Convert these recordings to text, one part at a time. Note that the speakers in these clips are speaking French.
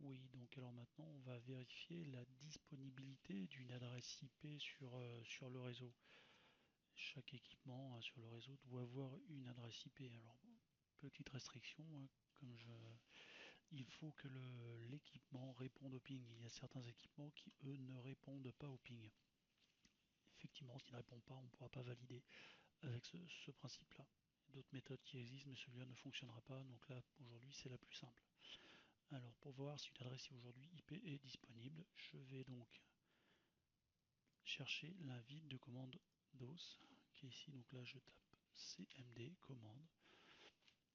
Oui, donc alors maintenant on va vérifier la disponibilité d'une adresse IP sur le réseau. Chaque équipement sur le réseau doit avoir une adresse IP. Alors, petite restriction, hein, il faut que l'équipement réponde au ping. Il y a certains équipements qui, eux, ne répondent pas au ping. Effectivement, s'il ne répond pas, on ne pourra pas valider avec ce principe-là. D'autres méthodes qui existent, mais celui-là ne fonctionnera pas. Donc là, aujourd'hui, c'est la plus simple. Alors, pour voir si une adresse aujourd'hui IP est disponible, je vais donc chercher l'invite de commande DOS qui est ici. Donc là, je tape cmd commande.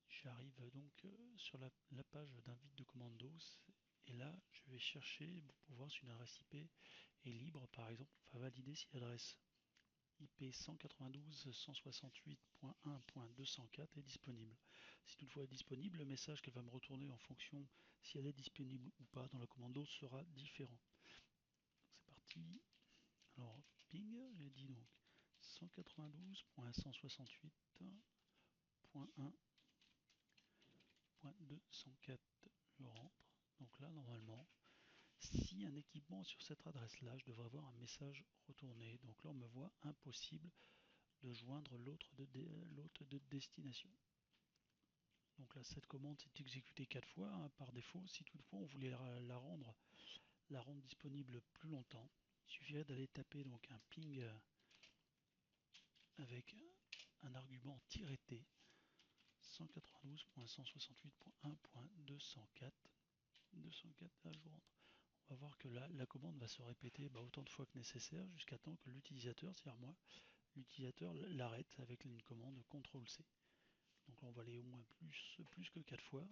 J'arrive donc sur la page d'invite de commande DOS et là, je vais chercher pour voir si une adresse IP est libre. Par exemple, on va valider si l'adresse IP 192.168.1.204 est disponible. Si toutefois elle est disponible, le message qu'elle va me retourner en fonction si elle est disponible ou pas dans la commande DOS sera différent. C'est parti. Alors ping, j'ai dit donc 192.168.1.204. Je rentre. Donc là, normalement, si un équipement sur cette adresse-là, je devrais avoir un message retourné. Donc là, on me voit impossible de joindre l'autre de destination. Donc là, cette commande s'est exécutée 4 fois hein, par défaut. Si toutefois on voulait la rendre disponible plus longtemps, il suffirait d'aller taper donc un ping avec un argument -t 192.168.1.204. 204, là je rentre. On va voir que là, la commande va se répéter autant de fois que nécessaire jusqu'à temps que l'utilisateur, c'est-à-dire moi, l'utilisateur l'arrête avec une commande CTRL-C. Donc là, on va aller au moins plus que 4 fois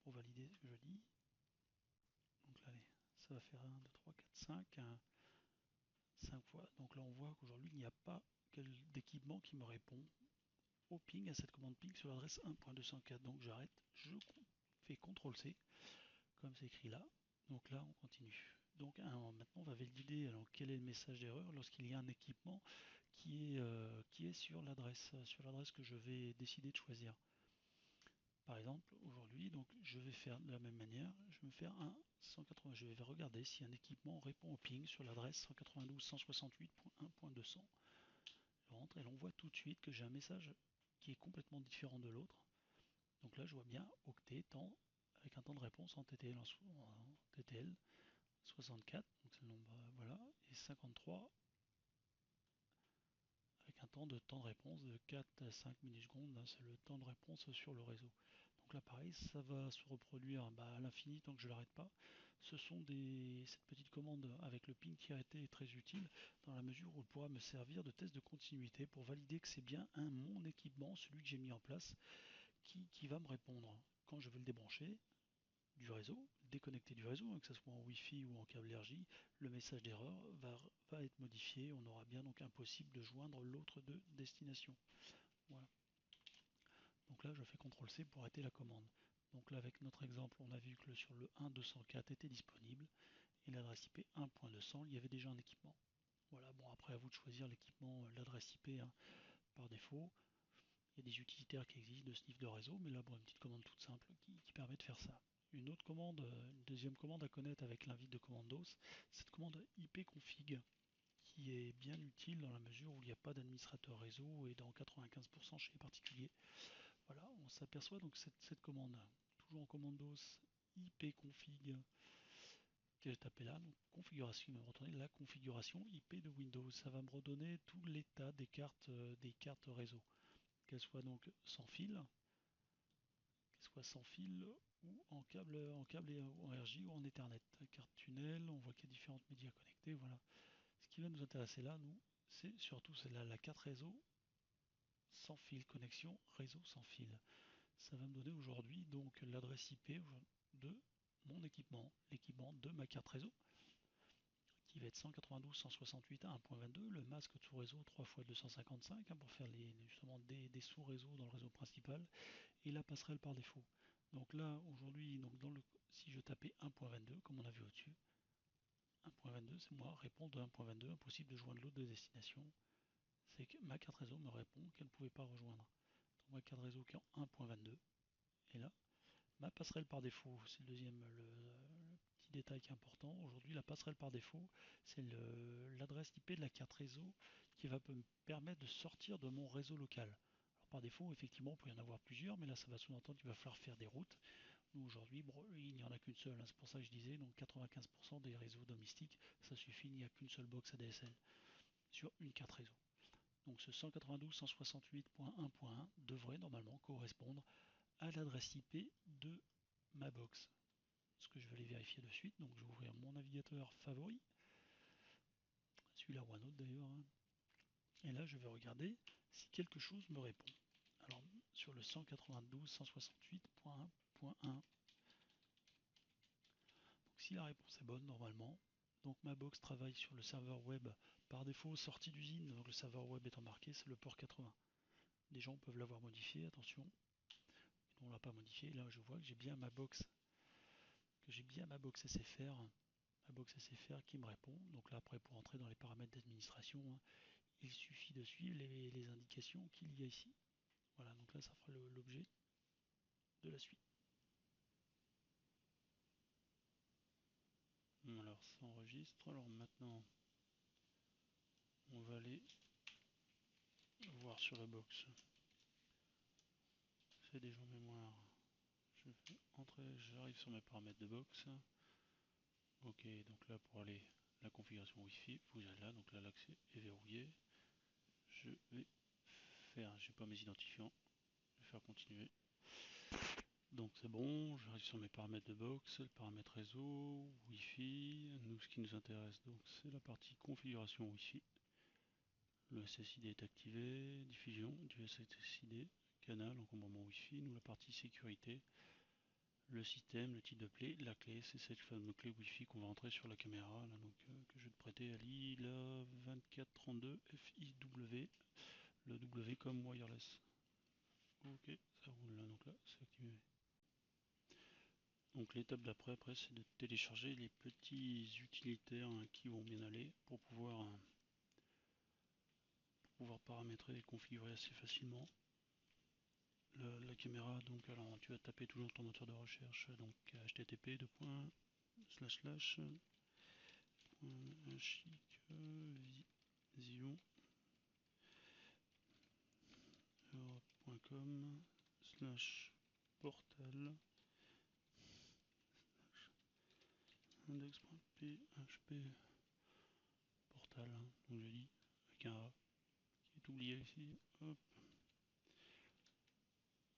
pour valider ce que je dis. Donc là, allez, ça va faire 1, 2, 3, 4, 5, 5 fois. Donc là, on voit qu'aujourd'hui, il n'y a pas d'équipement qui me répond au ping, à cette commande ping sur l'adresse 1.204. Donc j'arrête, je fais CTRL-C, comme c'est écrit là. Donc là, on continue. Donc maintenant, on va valider alors, quel est le message d'erreur lorsqu'il y a un équipement qui est sur l'adresse que je vais décider de choisir. Par exemple, aujourd'hui, donc je vais faire de la même manière, je vais faire un 180, je vais regarder si un équipement répond au ping sur l'adresse 192.168.1.200. Je rentre et l'on voit tout de suite que j'ai un message qui est complètement différent de l'autre. Donc là, je vois bien octet temps avec un temps de réponse en TTL, en TTL 64, donc c'est le nombre, voilà, et 53 avec un temps de réponse de 4 à 5 millisecondes, c'est le temps de réponse sur le réseau. Donc là pareil, ça va se reproduire à l'infini tant que je ne l'arrête pas. Cette petite commande avec le ping qui a été très utile dans la mesure où elle pourra me servir de test de continuité pour valider que c'est bien mon équipement, celui que j'ai mis en place, qui va me répondre. Quand je vais le débrancher du réseau, déconnecté du réseau, que ce soit en Wi-Fi ou en câble RJ, le message d'erreur va être modifié. On aura bien donc impossible de joindre l'autre de destination. Voilà. Donc là, je fais CTRL-C pour arrêter la commande. Donc là, avec notre exemple, on a vu que sur le 1.204 était disponible et l'adresse IP 1.200, il y avait déjà un équipement. Voilà, bon, après à vous de choisir l'équipement, l'adresse IP hein, par défaut. Il y a des utilitaires qui existent de sniff de réseau, mais là, bon, une petite commande toute simple qui permet de faire ça. Une autre commande, une deuxième commande à connaître avec l'invite de commande DOS, cette commande ipconfig qui est bien utile dans la mesure où il n'y a pas d'administrateur réseau et dans 95% chez les particuliers. Voilà, on s'aperçoit donc cette commande, toujours en commande DOS ipconfig que j'ai tapé là, donc configuration, il va me retourner la configuration IP de Windows. Ça va me redonner tout l'état des cartes réseau, qu'elles soient donc sans fil, ou en câble et en RJ ou en Ethernet. Carte tunnel, on voit qu'il y a différentes médias connectés, voilà. Ce qui va nous intéresser là, nous, c'est surtout la carte réseau sans fil, connexion réseau sans fil. Ça va me donner aujourd'hui donc l'adresse IP de mon équipement, l'équipement de ma carte réseau, qui va être 192.168.1.22, le masque de sous-réseau 3x255 pour faire justement des sous-réseaux dans le réseau principal, et la passerelle par défaut. Donc là, aujourd'hui, si je tapais 1.22, comme on a vu au-dessus, 1.22, c'est moi, réponse de 1.22, impossible de joindre l'autre de destination. C'est que ma carte réseau me répond qu'elle ne pouvait pas rejoindre. Donc ma carte réseau qui est en 1.22, et là, Ma passerelle par défaut, c'est le deuxième, le petit détail qui est important. Aujourd'hui, la passerelle par défaut, c'est l'adresse IP de la carte réseau qui va me permettre de sortir de mon réseau local. Alors, par défaut, effectivement, il peut y en avoir plusieurs, mais là, ça va sous-entendre qu'il va falloir faire des routes. Nous, aujourd'hui, bon, il n'y en a qu'une seule, hein, c'est pour ça que je disais, donc 95% des réseaux domestiques, ça suffit, il n'y a qu'une seule box ADSL sur une carte réseau. Donc ce 192.168.1.1 devrait normalement correspondre à l'adresse IP de ma box. Ce que je vais aller vérifier de suite, donc je vais ouvrir mon navigateur favori, celui-là ou un autre d'ailleurs, hein. Et là je vais regarder si quelque chose me répond. Alors sur le 192.168.1.1, donc si la réponse est bonne normalement, donc ma box travaille sur le serveur web par défaut sortie d'usine, donc le serveur web étant marqué, c'est le port 80. Les gens peuvent l'avoir modifié, attention, on ne l'a pas modifié. Là je vois que j'ai bien ma box SFR, ma box SFR qui me répond. Donc là après pour entrer dans les paramètres d'administration, hein, il suffit de suivre les indications qu'il y a ici. Voilà, donc là ça fera l'objet de la suite. Alors ça enregistre. Alors maintenant on va aller voir sur la box. C'est déjà en mémoire. Je fais entrer, j'arrive sur mes paramètres de box. Ok, donc là pour aller la configuration Wi-Fi, vous allez là, donc là l'accès est verrouillé. Je vais faire, j'ai pas mes identifiants, je vais faire continuer. Donc c'est bon, j'arrive sur mes paramètres de box, le paramètre réseau, Wi-Fi. Nous, ce qui nous intéresse, donc c'est la partie configuration Wi-Fi. Le SSID est activé, diffusion du SSID, canal, encombrement Wi-Fi. Nous, la partie sécurité, le système, le type de clé, la clé, c'est cette fameuse clé Wi-Fi qu'on va entrer sur la caméra, là, donc, que je vais te prêter à l'ILA 2432 FIW, le W comme wireless. Ok, ça roule là, donc là, c'est activé. Donc l'étape d'après, après, c'est de télécharger les petits utilitaires, hein, qui vont bien aller pour pouvoir paramétrer et configurer assez facilement la caméra. Donc alors tu vas taper toujours ton moteur de recherche, donc http vision.com/portal index.php portal, hein, donc je dis avec un A qui est oublié ici. Hop,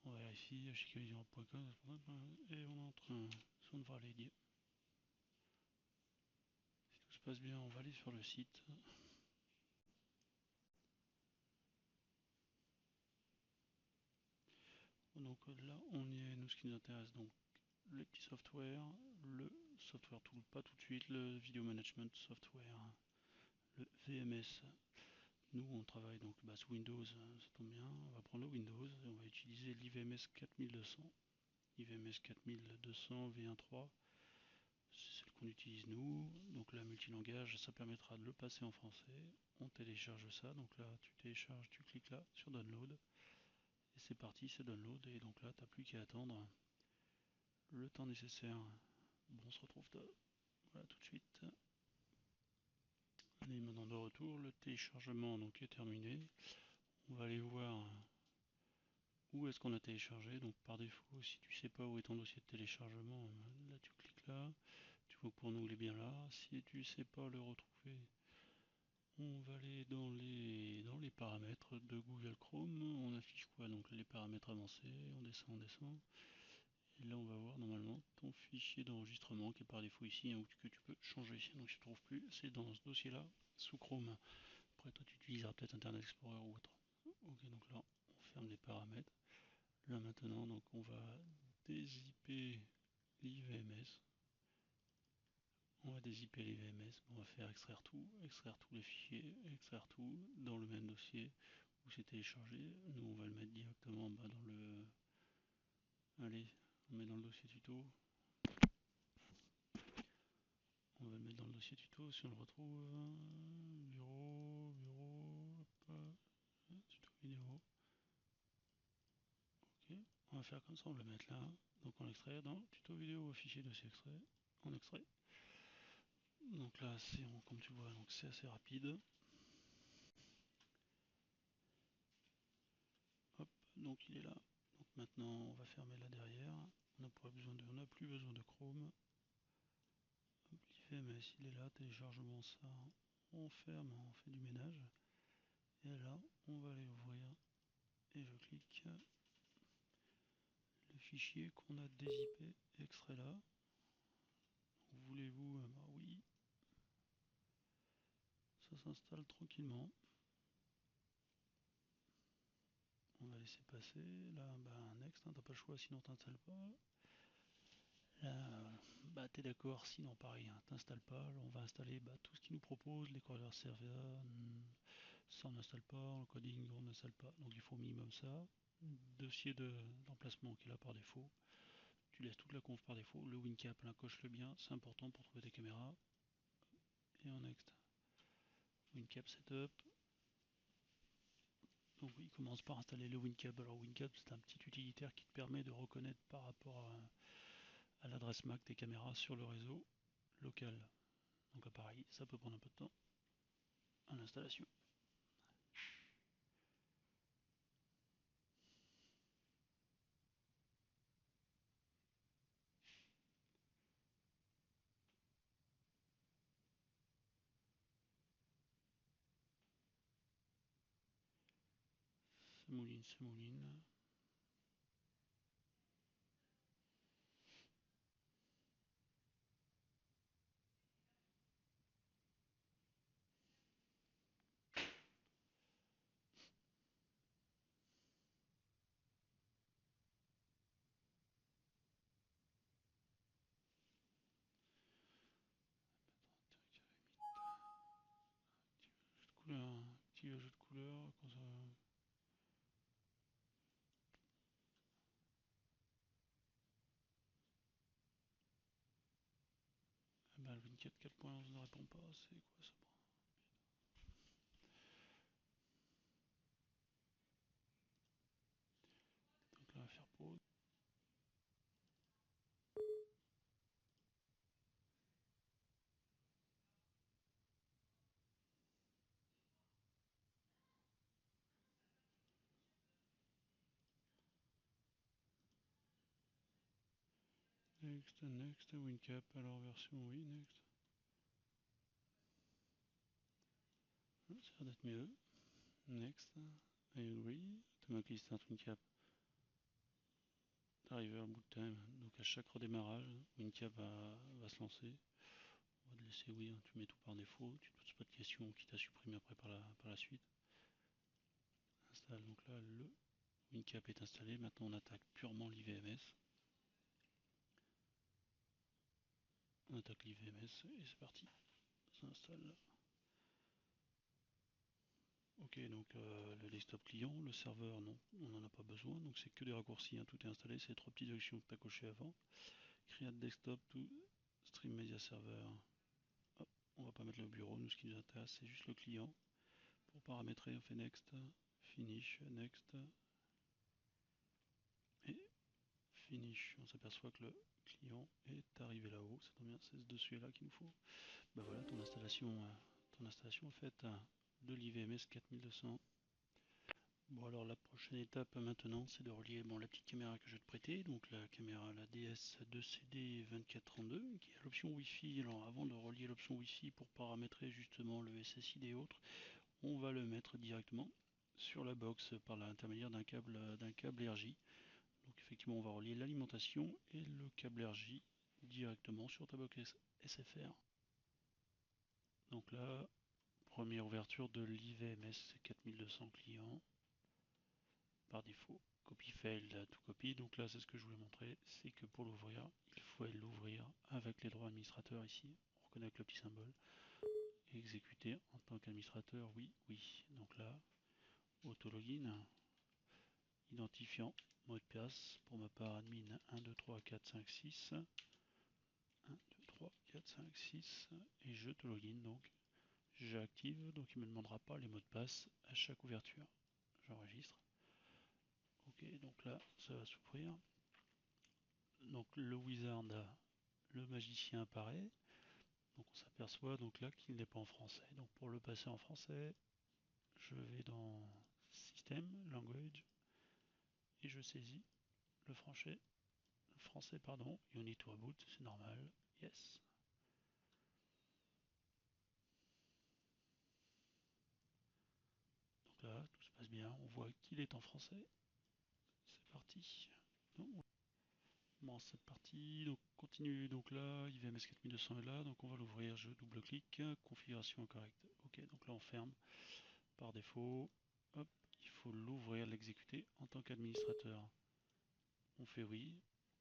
on vérifie http://vision.com et on entre, ça devrait aller dire. Si tout se passe bien, on va aller sur le site. Donc là on y est, nous ce qui nous intéresse, donc les petits softwares, le software tool, pas tout de suite, le video management software, le VMS. Nous on travaille donc sous Windows, ça tombe bien, on va prendre le Windows et on va utiliser l'IVMS 4200. IVMS 4200 V13, c'est celle qu'on utilise nous. Donc là multilangage, ça permettra de le passer en français. On télécharge ça, donc là tu télécharges, tu cliques là sur download et c'est parti, c'est download. Et donc là t'as plus qu'à attendre le temps nécessaire. Bon, on se retrouve voilà, tout de suite. Allez, maintenant de retour, le téléchargement donc est terminé. On va aller voir où est-ce qu'on a téléchargé. Donc par défaut, si tu sais pas où est ton dossier de téléchargement, là tu cliques là, tu vois que pour nous il est bien là. Si tu sais pas le retrouver, on va aller dans les paramètres de Google Chrome. On affiche quoi? Donc les paramètres avancés, on descend. Et là on va voir normalement ton fichier d'enregistrement qui est par défaut ici, hein, que tu peux changer. Donc je ne trouve plus, c'est dans ce dossier là sous Chrome. Après toi tu utiliseras peut-être Internet Explorer ou autre. Ok, donc là on ferme les paramètres. Là maintenant donc on va dézipper l'IVMS. On va dézipper l'IVMS, on va faire extraire tous les fichiers, extraire tout dans le même dossier où c'est téléchargé. Nous on va le mettre directement dans le. Allez, on met dans le dossier tuto. On va le mettre dans le dossier tuto si on le retrouve. Bureau, tuto vidéo. Ok, va faire comme ça, on va le mettre là. Donc on l'extrait dans tuto vidéo, fichier dossier extrait, on extrait. Donc là, c'est comme tu vois, donc c'est assez rapide. Hop, donc il est là. Donc maintenant, on va fermer là derrière. On n'a plus besoin de Chrome. Hop, l'IFMS, il est là, téléchargement ça. On ferme, on fait du ménage. Et là, on va aller ouvrir. Et je clique le fichier qu'on a dézippé, extrait là. Voulez-vous bah oui. Ça s'installe tranquillement. On va laisser passer. Là, next, hein, t'as pas le choix, sinon t'installes pas. Là, t'es d'accord, sinon pareil, hein, t'installes pas. Là, on va installer tout ce qu'il nous propose, les corridors serveurs. Ça on n'installe pas, le coding on n'installe pas. Donc il faut au minimum ça. Dossier d'emplacement qui est là par défaut. Tu laisses toute la conf par défaut. Le WinCap, là, coche-le bien, c'est important pour trouver tes caméras. Et en next. WinCap setup. Donc il commence par installer le WinCap. Alors WinCap c'est un petit utilitaire qui te permet de reconnaître par rapport à l'adresse MAC des caméras sur le réseau local. Donc là pareil, ça peut prendre un peu de temps à l'installation. Ça mouline, ça mouline. Couleur, petit jeu de couleurs, comme ça. Le WinCat 4.11 ne répond pas, c'est quoi ça? Donc là on va faire pause. Next, WinCap, alors version oui, next. Ça a l'air d'être mieux. Next, I agree. Automatically start WinCap. Driver boot time. Donc à chaque redémarrage, WinCap va se lancer. On va te laisser oui, hein, tu mets tout par défaut, tu te poses pas de questions, quitte à supprimer après par la suite. Installe, donc là le WinCap est installé, maintenant on attaque purement l'IVMS. On attaque l'IVMS et c'est parti, ça installe. Ok, donc le desktop client, le serveur non, on n'en a pas besoin, donc c'est que des raccourcis, hein, tout est installé, c'est les 3 petites actions que tu as cochées avant. Create desktop to stream media server. Hop, on va pas mettre le bureau, nous ce qui nous intéresse c'est juste le client. Pour paramétrer, on fait next, finish, next, et finish. On s'aperçoit que le client est arrivé là-haut, ça tombe bien, c'est ce dessus-là qu'il nous faut. Voilà, ton installation en fait de l'IVMS 4200. Bon alors la prochaine étape maintenant c'est de relier la petite caméra que je vais te prêter, donc la caméra la DS2CD 2432 qui a l'option Wi-Fi. Alors avant de relier l'option Wi-Fi pour paramétrer justement le SSID et autres, on va le mettre directement sur la box par l'intermédiaire d'un câble RJ. Donc effectivement on va relier l'alimentation et le câble RJ directement sur ta box SFR. Donc là, première ouverture de l'IVMS 4200 client par défaut. Copy fail to copy. Donc là, c'est ce que je voulais montrer, c'est que pour l'ouvrir, il faut l'ouvrir avec les droits administrateurs ici. On reconnaît avec le petit symbole. Exécuter en tant qu'administrateur, oui, oui. Donc là, auto-login, identifiant, mot de passe, pour ma part admin 1, 2, 3, 4, 5, 6. 1, 2, 3, 4, 5, 6. Et je te login donc. J'active, donc il ne me demandera pas les mots de passe à chaque ouverture. J'enregistre. Ok, donc là, ça va s'ouvrir. Donc le wizard, le magicien apparaît. Donc on s'aperçoit donc là qu'il n'est pas en français. Donc pour le passer en français, je vais dans System, Language, et je saisis le français pardon. You need to reboot, c'est normal. Yes. Donc là, tout se passe bien. On voit qu'il est en français. C'est parti. Donc, bon, c'est parti. Donc continue. Donc là, IVMS 4200 est là. Donc on va l'ouvrir. Je double-clique. Configuration incorrecte. Ok, donc là on ferme. Par défaut, hop, il faut l'ouvrir, l'exécuter en tant qu'administrateur. On fait oui.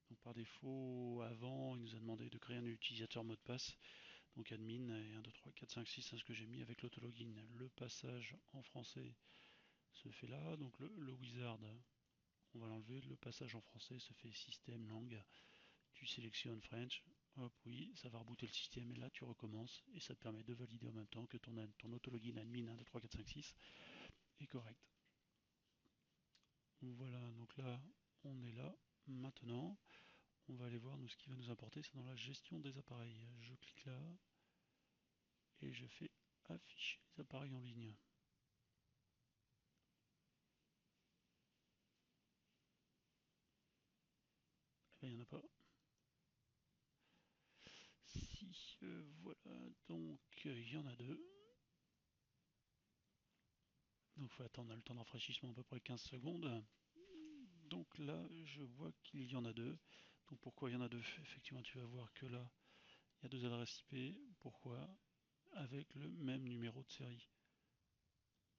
Donc par défaut, avant, il nous a demandé de créer un utilisateur mot de passe. Donc admin et 1, 2, 3, 4, 5, 6, c'est ce que j'ai mis avec l'autologin. Le passage en français se fait là. Donc le wizard, on va l'enlever. Le passage en français se fait système, langue. Tu sélectionnes French. Hop, oui, ça va rebooter le système et là tu recommences et ça te permet de valider en même temps que ton autologin admin 1, 2, 3, 4, 5, 6 est correct. Voilà, donc là, on est là. Maintenant, on va aller voir ce qui va nous importer, c'est dans la gestion des appareils. Je clique là et je fais afficher les appareils en ligne. Eh bien, il n'y en a pas. Si, voilà, donc il y en a deux. Donc il faut attendre le temps de rafraîchissement à peu près 15 secondes. Donc là, je vois qu'il y en a deux. Donc pourquoi il y en a deux? Effectivement, tu vas voir que là, il y a deux adresses IP. Pourquoi? Avec le même numéro de série.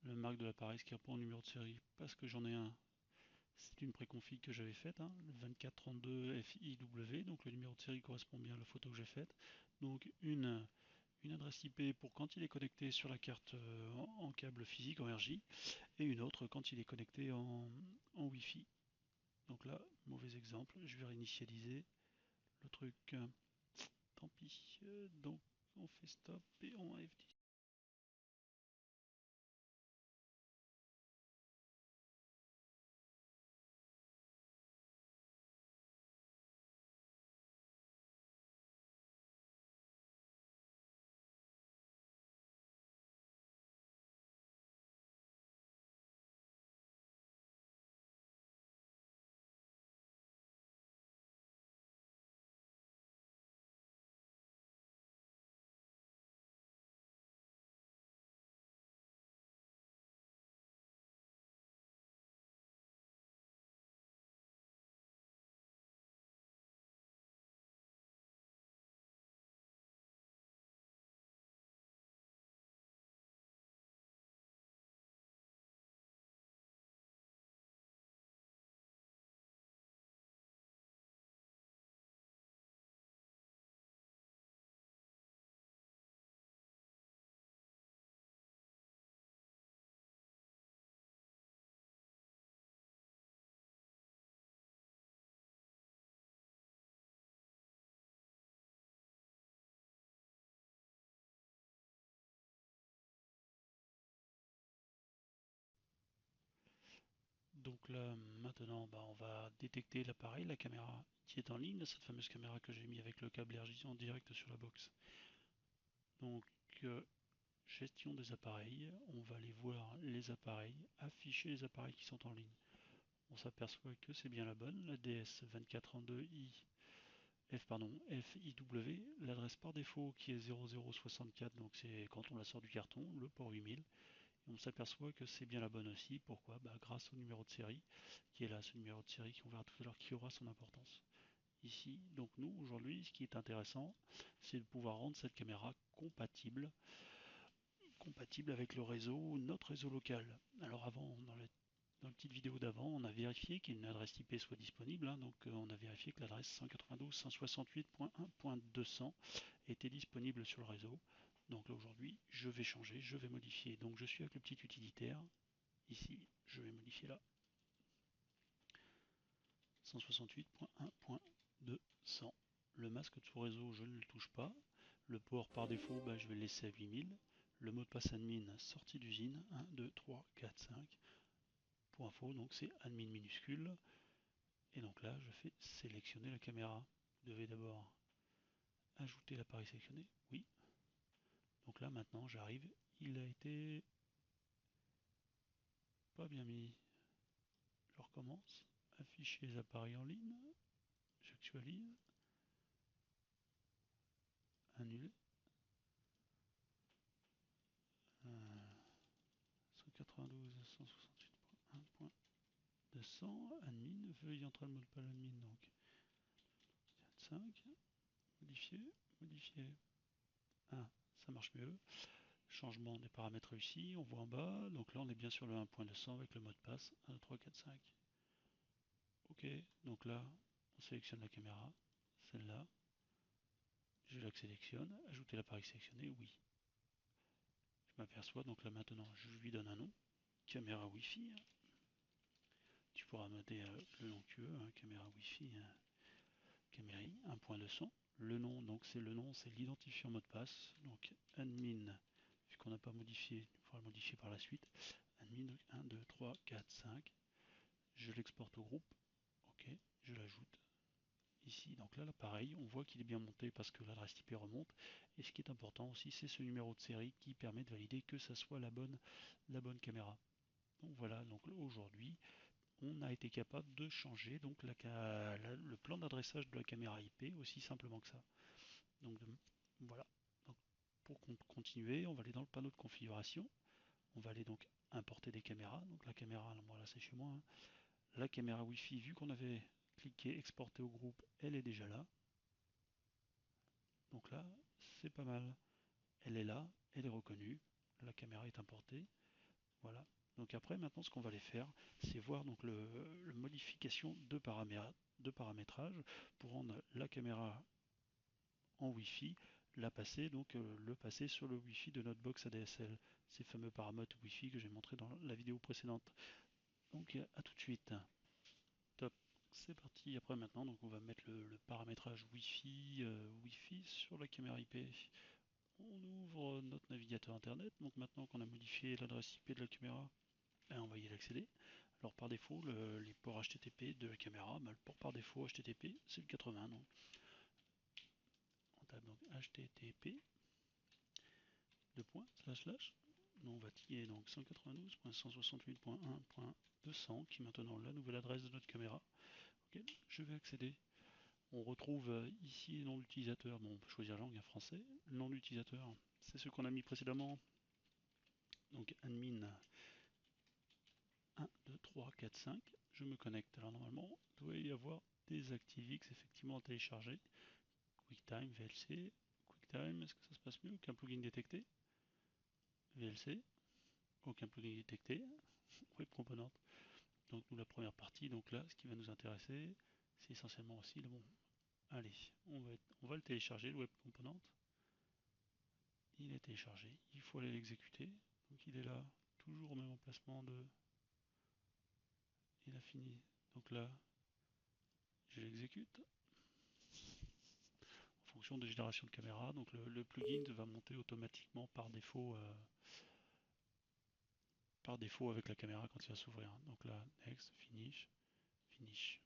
Le marque de l'appareil qui répond au numéro de série. Parce que j'en ai un. C'est une préconfig que j'avais faite, hein, le 2432 FIW, donc le numéro de série correspond bien à la photo que j'ai faite. Donc une adresse IP pour quand il est connecté sur la carte en câble physique, en RJ, et une autre quand il est connecté en Wi-Fi. Donc là, mauvais exemple, je vais réinitialiser le truc. Tant pis. Donc on fait stop et on F10. Donc là, maintenant, on va détecter l'appareil, la caméra qui est en ligne, cette fameuse caméra que j'ai mis avec le câble RJ en direct sur la box. Donc, gestion des appareils, on va aller voir les appareils, afficher les appareils qui sont en ligne. On s'aperçoit que c'est bien la bonne, la DS2432i FIW, l'adresse par défaut qui est 0064, donc c'est quand on la sort du carton, le port 8000. On s'aperçoit que c'est bien la bonne aussi. Pourquoi? Grâce au numéro de série qui est là, ce numéro de série qu'on verra tout à l'heure qui aura son importance. Ici, donc nous, aujourd'hui, ce qui est intéressant, c'est de pouvoir rendre cette caméra compatible avec le réseau, notre réseau local. Alors avant, dans la petite vidéo d'avant, on a vérifié qu'une adresse IP soit disponible, hein, donc on a vérifié que l'adresse 192.168.1.200 était disponible sur le réseau. Donc là aujourd'hui, je vais changer, je vais modifier. Donc je suis avec le petit utilitaire. Ici, je vais modifier là. 168.1.200. Le masque de sous réseau, je ne le touche pas. Le port par défaut, je vais le laisser à 8000. Le mot de passe admin sortie d'usine, 1, 2, 3, 4, 5. pour info, donc c'est admin minuscule. Et donc là, je fais sélectionner la caméra. Vous devez d'abord ajouter l'appareil sélectionné. Oui. Donc là, maintenant, j'arrive. Il a été pas bien mis. Je recommence. Afficher les appareils en ligne. J'actualise. Annuler. 192, 168.1.200. Admin. Veuillez entrer le mot de passe admin. Donc 5. Modifier. Modifier. Ah, ça marche mieux. Changement des paramètres réussis, on voit en bas, donc là on est bien sur le 1.200 avec le mot de passe 1, 2, 3, 4, 5. Ok, donc là on sélectionne la caméra, celle-là, je la sélectionne, ajouter l'appareil sélectionné, oui. Je m'aperçois, donc là maintenant je lui donne un nom, caméra Wi-Fi. Tu pourras noter le nom que tu veux, hein, caméra Wi-Fi, caméra 1.200. Le nom, donc c'est le nom, c'est l'identifiant mot de passe, donc admin, vu qu'on n'a pas modifié, il faudra le modifier par la suite. Admin 1, 2, 3, 4, 5. Je l'exporte au groupe. Ok, je l'ajoute ici. Donc là, pareil, on voit qu'il est bien monté parce que l'adresse IP remonte. Et ce qui est important aussi, c'est ce numéro de série qui permet de valider que ça soit la bonne caméra. Donc voilà, donc aujourd'hui, on a été capable de changer donc le plan d'adressage de la caméra IP aussi simplement que ça. Donc voilà. Donc, pour continuer, on va aller dans le panneau de configuration. On va aller donc importer des caméras. Donc la caméra, voilà, c'est chez moi, hein. La caméra Wi-Fi, vu qu'on avait cliqué exporter au groupe, elle est déjà là. Donc là, c'est pas mal. Elle est là, elle est reconnue. La caméra est importée. Voilà. Donc après, maintenant, ce qu'on va aller faire, c'est voir donc le modification de paramétrage pour rendre la caméra en Wi-Fi, la passer, donc le passer sur le Wi-Fi de notre box ADSL. Ces fameux paramètres Wi-Fi que j'ai montré dans la vidéo précédente. Donc à tout de suite. Top, c'est parti. Après maintenant, donc on va mettre le paramétrage Wi-Fi sur la caméra IP. On ouvre notre navigateur internet. Donc maintenant qu'on a modifié l'adresse IP de la caméra, on va y accéder. Alors par défaut, les ports HTTP de la caméra, le port par défaut HTTP, c'est le 80. Donc on tape donc HTTP on va tiller donc 192.168.1.200 qui est maintenant la nouvelle adresse de notre caméra auquel je vais accéder. On retrouve ici le nom d'utilisateur. Bon, on peut choisir la langue, en français. Le nom d'utilisateur, c'est ce qu'on a mis précédemment. Donc admin 1, 2, 3, 4, 5. Je me connecte. Alors normalement, il doit y avoir des ActiveX effectivement à télécharger. QuickTime, VLC. QuickTime, est-ce que ça se passe mieux? Aucun plugin détecté. VLC. Aucun plugin détecté. Web Component. Donc nous la première partie, donc là ce qui va nous intéresser, c'est essentiellement aussi le bon. Allez, on va le télécharger, le Web Component. Il est téléchargé, il faut aller l'exécuter. Donc il est là, toujours au même emplacement de. Il a fini. Donc là, je l'exécute. En fonction de génération de caméra, donc le plugin va monter automatiquement par défaut avec la caméra quand il va s'ouvrir. Donc là, next, finish, finish.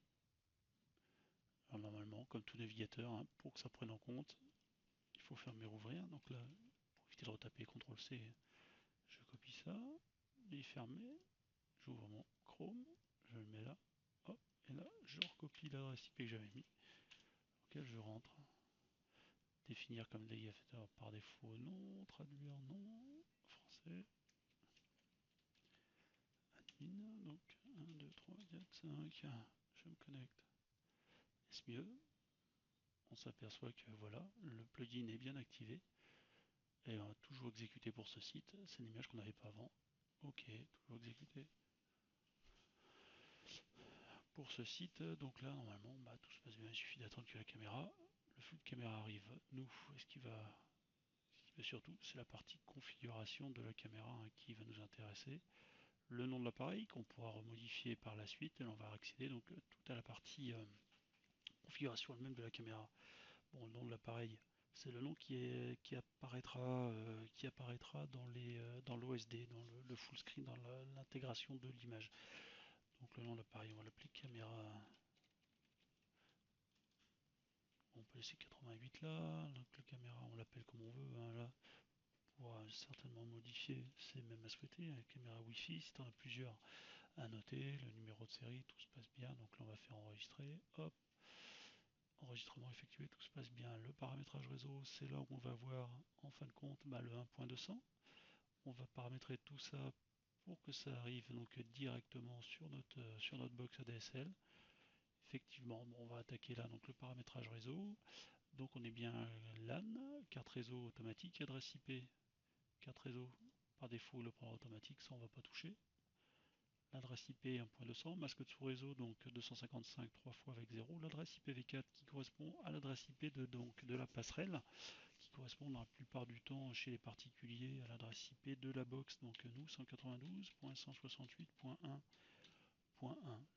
Alors normalement, comme tout navigateur, hein, pour que ça prenne en compte, il faut fermer ouvrir. Donc là, pour éviter de retaper CTRL-C, je copie ça, il est fermé, j'ouvre mon Chrome, je le mets là, hop, et là, je recopie l'adresse IP que j'avais mis, auquel je rentre. Définir comme navigateur par défaut, non, traduire, non, français, admin, donc 1, 2, 3, 4, 5, je me connecte. Est-ce mieux? On s'aperçoit que voilà, le plugin est bien activé. Et on va toujours exécuter pour ce site. C'est une image qu'on n'avait pas avant. Ok, toujours exécuter. Pour ce site, donc là, normalement, tout se passe bien. Il suffit d'attendre que la caméra, le flux de caméra arrive. Nous, ce qui va surtout, c'est la partie configuration de la caméra qui va nous intéresser. Le nom de l'appareil qu'on pourra remodifier par la suite. Et on va accéder donc tout à la partie configuration elle-même de la caméra. Bon, le nom de l'appareil, c'est le nom qui apparaîtra dans l'OSD, dans le full screen, dans l'intégration de l'image. Donc le nom de l'appareil, on va l'appeler caméra. On peut laisser 88 là. Donc la caméra, on l'appelle comme on veut. Hein, là, on pourra certainement modifier, c'est même à souhaiter. La caméra Wi-Fi, si tu en as plusieurs à noter, le numéro de série, tout se passe bien. Donc là, on va faire enregistrer. Hop, enregistrement effectué, tout se passe bien. Le paramétrage réseau, c'est là où on va voir en fin de compte le 1.200. On va paramétrer tout ça pour que ça arrive donc directement sur notre box ADSL. Effectivement, bon, on va attaquer là donc le paramétrage réseau. Donc on est bien LAN, carte réseau automatique, adresse IP, carte réseau par défaut le prendra automatique, ça on va pas toucher. L'adresse IP 1.200, masque de sous-réseau donc 255 3 fois avec 0, l'adresse IPv4 qui correspond à l'adresse IP de la passerelle, qui correspond la plupart du temps chez les particuliers à l'adresse IP de la box, donc nous 192.168.1.1,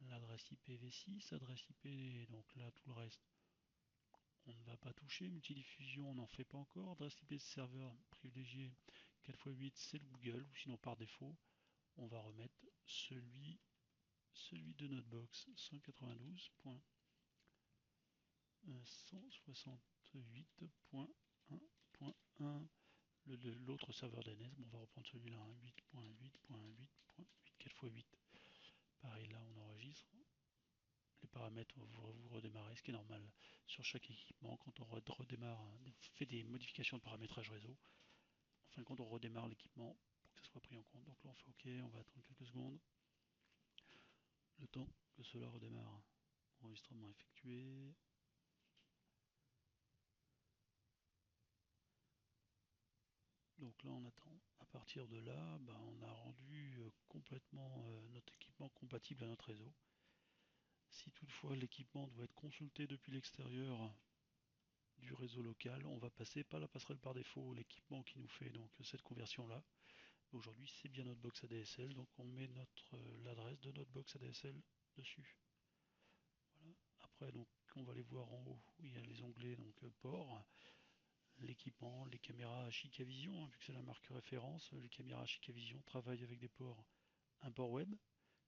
l'adresse IPv6, adresse IP, donc là tout le reste on ne va pas toucher, multidiffusion on n'en fait pas encore, adresse IP de serveur privilégié 4x8 c'est le Google, ou sinon par défaut on va remettre celui de notre box 192.168.1.1. L'autre serveur DNS, bon, on va reprendre celui-là, 8.8.8.8, 4x8. Pareil, là on enregistre. Les paramètres, vous redémarrez, ce qui est normal sur chaque équipement. Quand on redémarre, fait des modifications de paramétrage réseau, en fin de compte, on redémarre l'équipement pour que ça soit pris en compte. Donc là, on fait OK, on va attendre quelques secondes. Le temps que cela redémarre. Enregistrement effectué. Donc là, on attend. À partir de là, on a rendu complètement notre équipement compatible à notre réseau. Si toutefois l'équipement doit être consulté depuis l'extérieur du réseau local, on va passer par la passerelle par défaut, l'équipement qui nous fait donc cette conversion là. Aujourd'hui c'est bien notre box ADSL, donc on met l'adresse de notre box ADSL dessus. Voilà. Après donc on va aller voir en haut où il y a les onglets donc port, l'équipement, les caméras Chicavision, hein, vu que c'est la marque référence, les caméras Chicavision travaillent avec des ports, un port web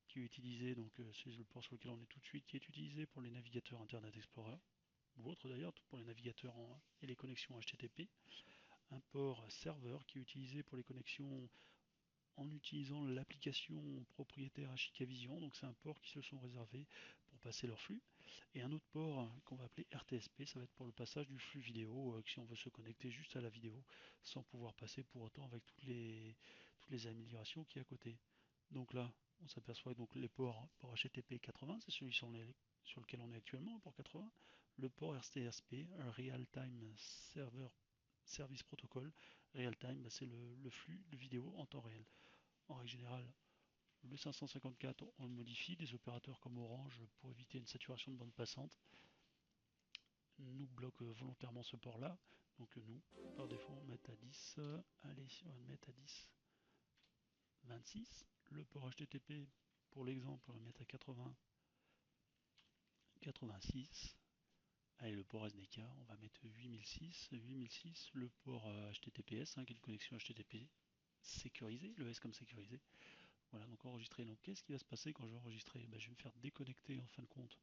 qui est utilisé, donc c'est le port sur lequel on est tout de suite, qui est utilisé pour les navigateurs Internet Explorer, ou autres d'ailleurs, pour les navigateurs et les connexions HTTP. Un port serveur qui est utilisé pour les connexions en utilisant l'application propriétaire Chicavision, donc c'est un port qui se sont réservés pour passer leur flux, et un autre port qu'on va appeler RTSP, ça va être pour le passage du flux vidéo, si on veut se connecter juste à la vidéo, sans pouvoir passer pour autant avec toutes les améliorations qui est à côté. Donc là, on s'aperçoit donc les ports HTTP 80, c'est celui sur lequel on est actuellement, port 80, le port RTSP, Real Time Service Protocol, Real Time, c'est le flux de vidéo en temps réel. En règle générale, le 554, on le modifie, des opérateurs comme Orange, pour éviter une saturation de bande passante, nous bloquent volontairement ce port-là. Donc nous, par défaut, on met à 10. Allez, on va le mettre à 10. 26. Le port HTTP, pour l'exemple, on va le mettre à 80. 86. Allez, le port SDK, on va mettre 8006. 8006, le port HTTPS, qui est une connexion HTTP sécurisée, le S comme sécurisé. Voilà, donc enregistrer. Donc qu'est-ce qui va se passer quand je vais enregistrer? Je vais me faire déconnecter en fin de compte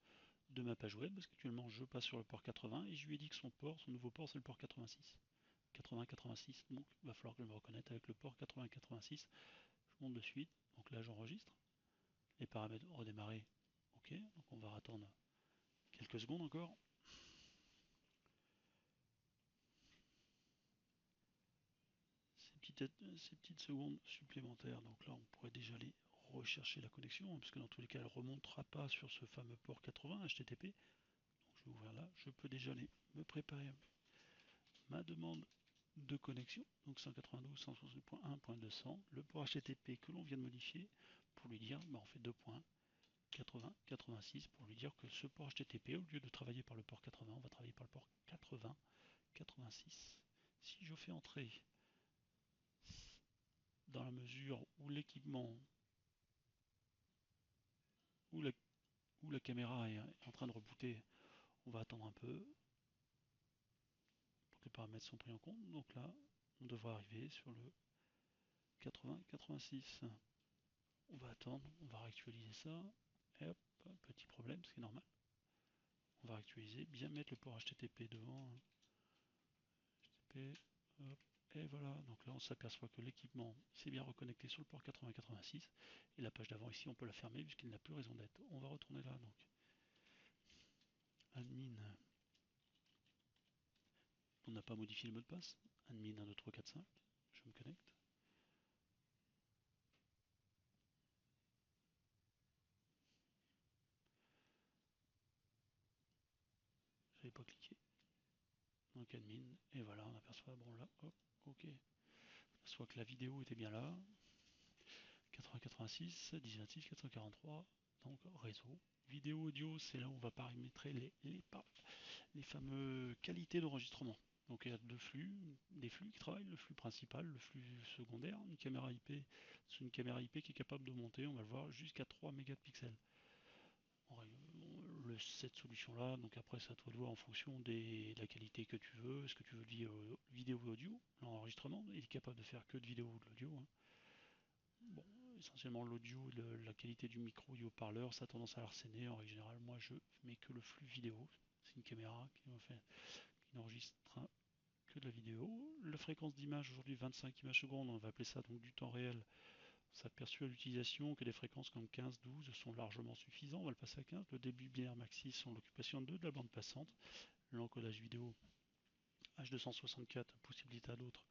de ma page web, parce qu'actuellement je passe sur le port 80 et je lui ai dit que son nouveau port c'est le port 86. 80-86, donc il va falloir que je me reconnecte avec le port 80-86. Je monte de suite, donc là j'enregistre. Les paramètres redémarrer, ok, donc on va attendre quelques secondes encore. Ces petites secondes supplémentaires, donc là on pourrait déjà aller rechercher la connexion, parce que dans tous les cas elle ne remontera pas sur ce fameux port 80 HTTP. Donc je vais ouvrir là, je peux déjà aller me préparer ma demande de connexion, donc 192.168.1.200, le port HTTP que l'on vient de modifier, pour lui dire, on fait 2 points, 80, 86, pour lui dire que ce port HTTP, au lieu de travailler par le port 80, on va travailler par le port 80, 86. Si je fais entrer dans la mesure où l'équipement, où la caméra est en train de rebooter, on va attendre un peu pour que les paramètres sont pris en compte. Donc là, on devrait arriver sur le 80, 86. On va attendre, on va réactualiser ça. Et hop, petit problème, ce qui est normal. On va actualiser, bien mettre le port HTTP devant. HTTP, hop, et voilà. Donc là, on s'aperçoit que l'équipement s'est bien reconnecté sur le port 8086. Et la page d'avant ici, on peut la fermer puisqu'il n'a plus raison d'être. On va retourner là, donc. Admin. On n'a pas modifié le mot de passe. Admin 1, 2, 3, 4, 5. Je me connecte. J'avais pas cliqué. Donc admin, et voilà, on aperçoit, bon là, hop, ok. On aperçoit que la vidéo était bien là. 8086, 1026, 443, donc réseau. Vidéo audio, c'est là où on va paramétrer les fameux qualités d'enregistrement. Donc il y a deux flux, des flux qui travaillent, le flux principal, le flux secondaire, une caméra IP, c'est une caméra IP qui est capable de monter, on va le voir, jusqu'à 3 mégapixels. Cette solution-là, donc après c'est à toi de voir en fonction de la qualité que tu veux. Est-ce que tu veux vidéo ou audio? L'enregistrement, il est capable de faire que de vidéo ou de l'audio. Hein. Bon, essentiellement l'audio, la qualité du micro et du haut-parleur, ça a tendance à harceler. En règle générale, moi je mets que le flux vidéo. C'est une caméra qui n'enregistre que de la vidéo. La fréquence d'image aujourd'hui 25 images secondes, on va appeler ça donc du temps réel. On s'aperçoit à l'utilisation que des fréquences comme 15-12 sont largement suffisants. On va le passer à 15. Le débit binaire maxi sont l'occupation de 2 de la bande passante. L'encodage vidéo H264, possibilité à d'autres.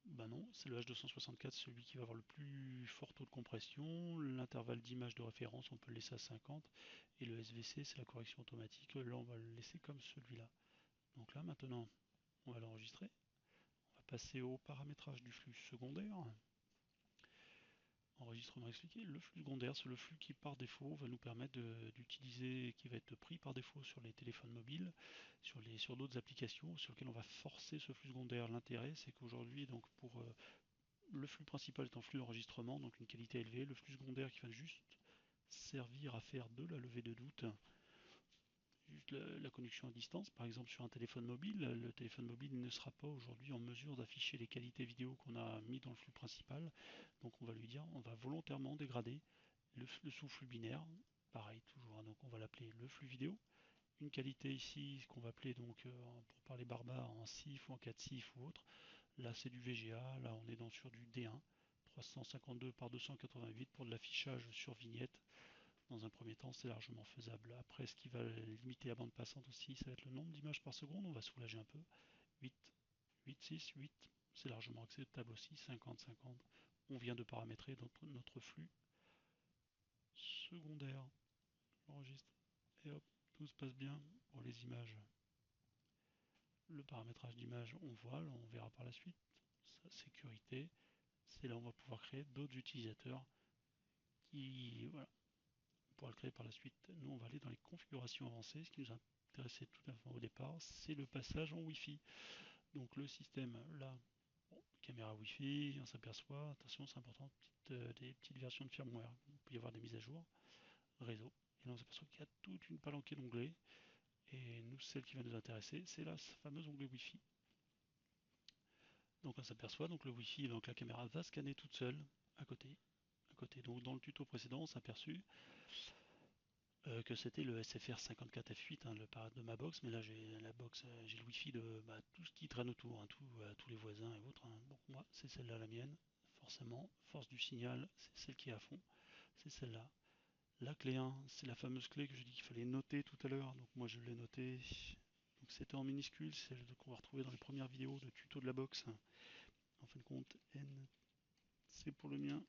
Ben non, c'est le H264, celui qui va avoir le plus fort taux de compression. L'intervalle d'image de référence, on peut le laisser à 50. Et le SVC, c'est la correction automatique. Là, on va le laisser comme celui-là. Donc là, maintenant, on va l'enregistrer. On va passer au paramétrage du flux secondaire. Enregistrement expliqué. Le flux secondaire, c'est le flux qui par défaut va nous permettre d'utiliser, qui va être pris par défaut sur les téléphones mobiles, sur d'autres applications sur lesquelles on va forcer ce flux secondaire. L'intérêt, c'est qu'aujourd'hui, donc pour le flux principal est en flux d'enregistrement, donc une qualité élevée, le flux secondaire qui va juste servir à faire de la levée de doute, juste la connexion à distance, par exemple sur un téléphone mobile, le téléphone mobile ne sera pas aujourd'hui en mesure d'afficher les qualités vidéo qu'on a mis dans le flux principal, donc on va lui dire, on va volontairement dégrader le sous-flux binaire, pareil toujours, hein, donc on va l'appeler le flux vidéo, une qualité ici, ce qu'on va appeler donc, pour parler barbare, en CIF ou en 4 CIF ou autre, là c'est du VGA, là on est sur du D1, 352 par 288 pour de l'affichage sur vignette. Dans un premier temps, c'est largement faisable. Après, ce qui va limiter la bande passante aussi, ça va être le nombre d'images par seconde. On va soulager un peu. 8, 8, 6, 8, c'est largement acceptable aussi. 50, 50. On vient de paramétrer notre flux secondaire. J'enregistre. Et hop, tout se passe bien pour les images. Le paramétrage d'image, on voit, là, on verra par la suite. Sa sécurité, c'est là où on va pouvoir créer d'autres utilisateurs qui, voilà, on pourra le créer par la suite. Nous, on va aller dans les configurations avancées. Ce qui nous intéressait tout à fait au départ, c'est le passage en Wi-Fi. Donc le système, là, bon, caméra Wi-Fi, on s'aperçoit, attention, c'est important, des petites versions de firmware. Il peut y avoir des mises à jour, réseau. Et là, on s'aperçoit qu'il y a toute une palanquée d'onglets. Et nous, celle qui va nous intéresser, c'est la fameuse onglet Wi-Fi. Donc on s'aperçoit, donc le Wi-Fi, donc la caméra va scanner toute seule à côté. Donc dans le tuto précédent, on s'est aperçu que c'était le SFR 54F8, hein, le parade de ma box, mais là j'ai la box, j'ai le wifi de tout ce qui traîne autour, hein, tous les voisins et autres. Hein. Donc moi c'est celle-là la mienne, forcément, force du signal, c'est celle qui est à fond, c'est celle-là. La clé 1, c'est la fameuse clé que je dis qu'il fallait noter tout à l'heure, donc moi je l'ai notée. Donc c'était en minuscule, c'est celle qu'on va retrouver dans les premières vidéos de tuto de la box. En fin de compte, N, c'est pour le mien.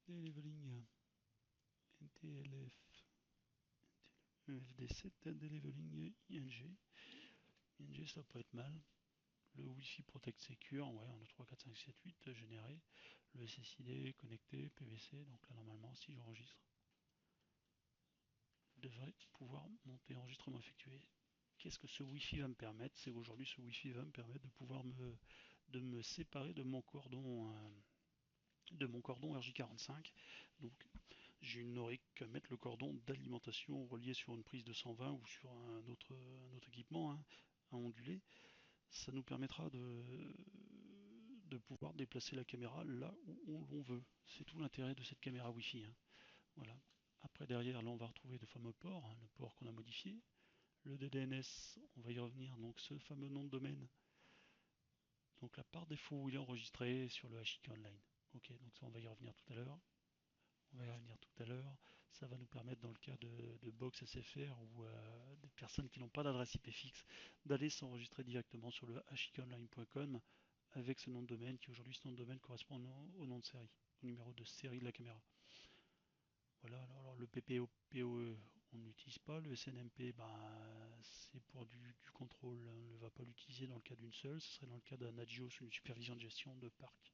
Deleveling, NTLF, EFD7, Deleveling, ING. ING, ça peut être mal. Le Wi-Fi Protect Secure, ouais, on a 3, 4, 5, 7, 8 généré. Le SSID connecté, PVC, donc là normalement si j'enregistre, je devrais pouvoir monter enregistrement effectué. Qu'est-ce que ce Wi-Fi va me permettre? C'est aujourd'hui ce Wi-Fi va me permettre de pouvoir de me séparer de mon cordon RJ45. Donc je n'aurai qu'à mettre le cordon d'alimentation relié sur une prise de 120 ou sur un autre équipement, hein, à onduler. Ça nous permettra de pouvoir déplacer la caméra là où on veut. C'est tout l'intérêt de cette caméra Wi-Fi, hein. Voilà. Après derrière, là on va retrouver le fameux port, hein, le port qu'on a modifié. Le DDNS, on va y revenir, donc ce fameux nom de domaine. Donc là par défaut il est enregistré sur le HIK Online. Ok, donc ça on va y revenir tout à l'heure. On va y revenir tout à l'heure. Ça va nous permettre dans le cas de Box SFR ou des personnes qui n'ont pas d'adresse IP fixe d'aller s'enregistrer directement sur le hikonline.com avec ce nom de domaine qui aujourd'hui ce nom de domaine correspond au nom de série, au numéro de série de la caméra. Voilà, alors le PPO-PoE on n'utilise pas, le SNMP c'est pour du contrôle, on ne va pas l'utiliser dans le cas d'une seule, ce serait dans le cas d'un AGIO sous une supervision de gestion de parc.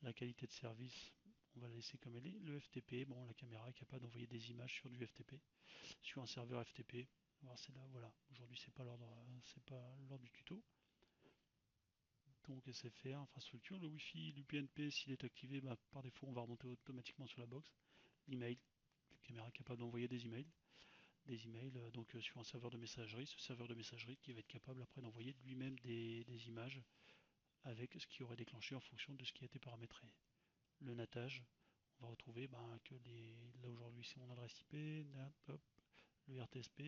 La qualité de service, on va la laisser comme elle est. Le FTP, bon, la caméra est capable d'envoyer des images sur du FTP, sur un serveur FTP. Alors c'est là, voilà. Aujourd'hui, c'est pas l'ordre du tuto. Donc SFR, infrastructure, le Wi-Fi, l'UPnP, s'il est activé, par défaut, on va remonter automatiquement sur la box. L'email, la caméra est capable d'envoyer des emails sur un serveur de messagerie. Ce serveur de messagerie qui va être capable après d'envoyer lui-même des images avec ce qui aurait déclenché en fonction de ce qui a été paramétré. Le natage, on va retrouver que là aujourd'hui c'est mon adresse IP, hop, le RTSP.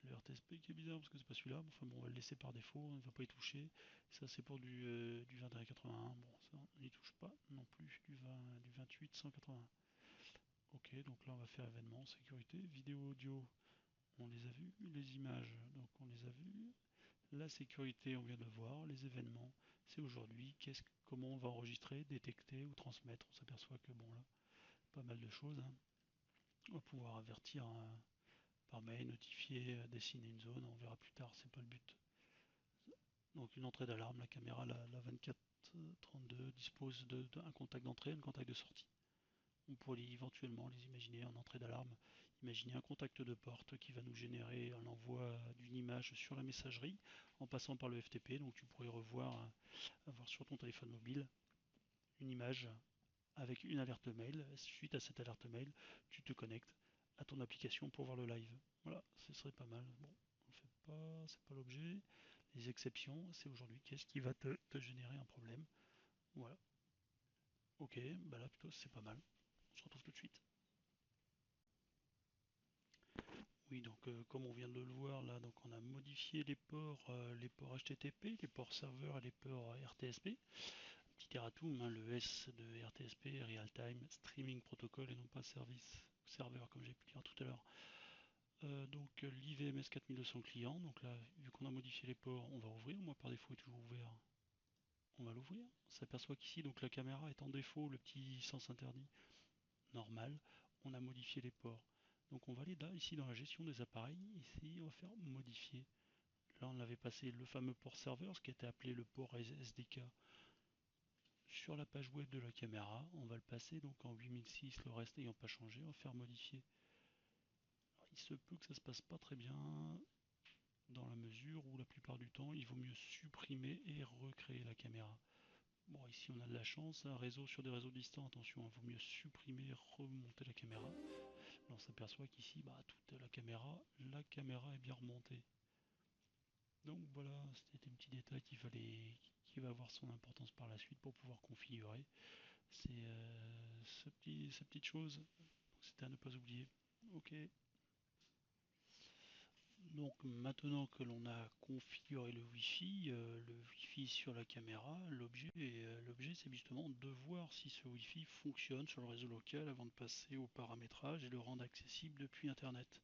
Le RTSP qui est bizarre parce que c'est pas celui-là, enfin bon on va le laisser par défaut, on ne va pas y toucher. Ça c'est pour du 2181, bon ça on n'y touche pas non plus, du 28 181. Ok, donc là on va faire événements, sécurité, vidéo, audio, on les a vus, les images, donc on les a vus. La sécurité, on vient de le voir, les événements, c'est aujourd'hui, comment on va enregistrer, détecter ou transmettre. On s'aperçoit que bon là, pas mal de choses, hein. On va pouvoir avertir par mail, notifier, dessiner une zone, on verra plus tard, c'est pas le but. Donc une entrée d'alarme, la caméra, la 2432 dispose d'un contact d'entrée et un contact de sortie. On pourrait éventuellement les imaginer en entrée d'alarme. Imaginez un contact de porte qui va nous générer l'envoi d'une image sur la messagerie en passant par le FTP. Donc tu pourrais avoir sur ton téléphone mobile une image avec une alerte mail. Suite à cette alerte mail, tu te connectes à ton application pour voir le live. Voilà, ce serait pas mal. Bon, on le fait pas, c'est pas l'objet. Les exceptions, c'est aujourd'hui qu'est-ce qui va te générer un problème. Voilà. Ok, là plutôt c'est pas mal. On se retrouve tout de suite. Oui, donc comme on vient de le voir là, donc on a modifié les ports HTTP, les ports serveurs et les ports RTSP. Petit erratum, hein, le S de RTSP, Real Time Streaming Protocol et non pas service serveur comme j'ai pu dire tout à l'heure. Donc l'IVMS 4200 clients, donc là vu qu'on a modifié les ports, on va ouvrir, moi par défaut est toujours ouvert, on va l'ouvrir. On s'aperçoit qu'ici donc la caméra est en défaut, le petit sens interdit, normal, on a modifié les ports. Donc on va aller là, ici dans la gestion des appareils, ici on va faire modifier. Là on avait passé le fameux port serveur, ce qui était appelé le port SDK sur la page web de la caméra. On va le passer donc en 8006, le reste n'ayant pas changé, on va faire modifier. Alors, il se peut que ça se passe pas très bien dans la mesure où la plupart du temps il vaut mieux supprimer et recréer la caméra. Bon, ici on a de la chance, un réseau sur des réseaux distants, attention, il vaut mieux supprimer et remonter la caméra. Là, on s'aperçoit qu'ici, toute la caméra est bien remontée. Donc voilà, c'était un petit détail qui va avoir son importance par la suite pour pouvoir configurer ces petites choses. C'était à ne pas oublier. Ok. Donc maintenant que l'on a configuré le Wi-Fi sur la caméra, l'objet c'est justement de voir si ce Wi-Fi fonctionne sur le réseau local avant de passer au paramétrage et le rendre accessible depuis Internet.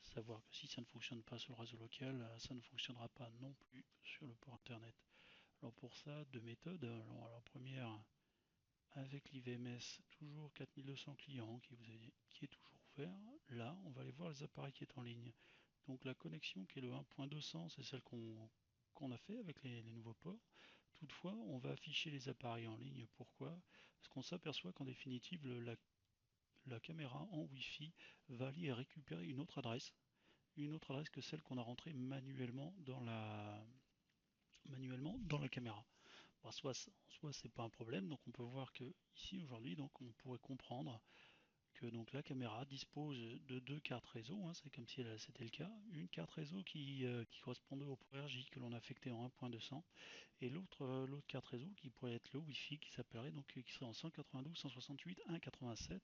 Savoir que si ça ne fonctionne pas sur le réseau local, ça ne fonctionnera pas non plus sur le port Internet. Alors pour ça, deux méthodes. Alors la première, avec l'IVMS, toujours 4200 clients qui est toujours ouvert. Là, on va aller voir les appareils qui est en ligne. Donc la connexion qui est le 1.200, c'est celle qu'on a fait avec les nouveaux ports. Toutefois, on va afficher les appareils en ligne. Pourquoi? Parce qu'on s'aperçoit qu'en définitive, la caméra en Wi-Fi va aller récupérer une autre adresse que celle qu'on a rentrée manuellement dans la caméra. En soi, c'est pas un problème, donc on peut voir que ici aujourd'hui, donc on pourrait comprendre que donc la caméra dispose de deux cartes réseau, hein, c'est comme si c'était le cas, une carte réseau qui correspondait au port RJ que l'on affectait en 1.200 et l'autre carte réseau qui pourrait être le Wi-Fi qui s'appellerait donc qui serait en 192, 168, 1.87.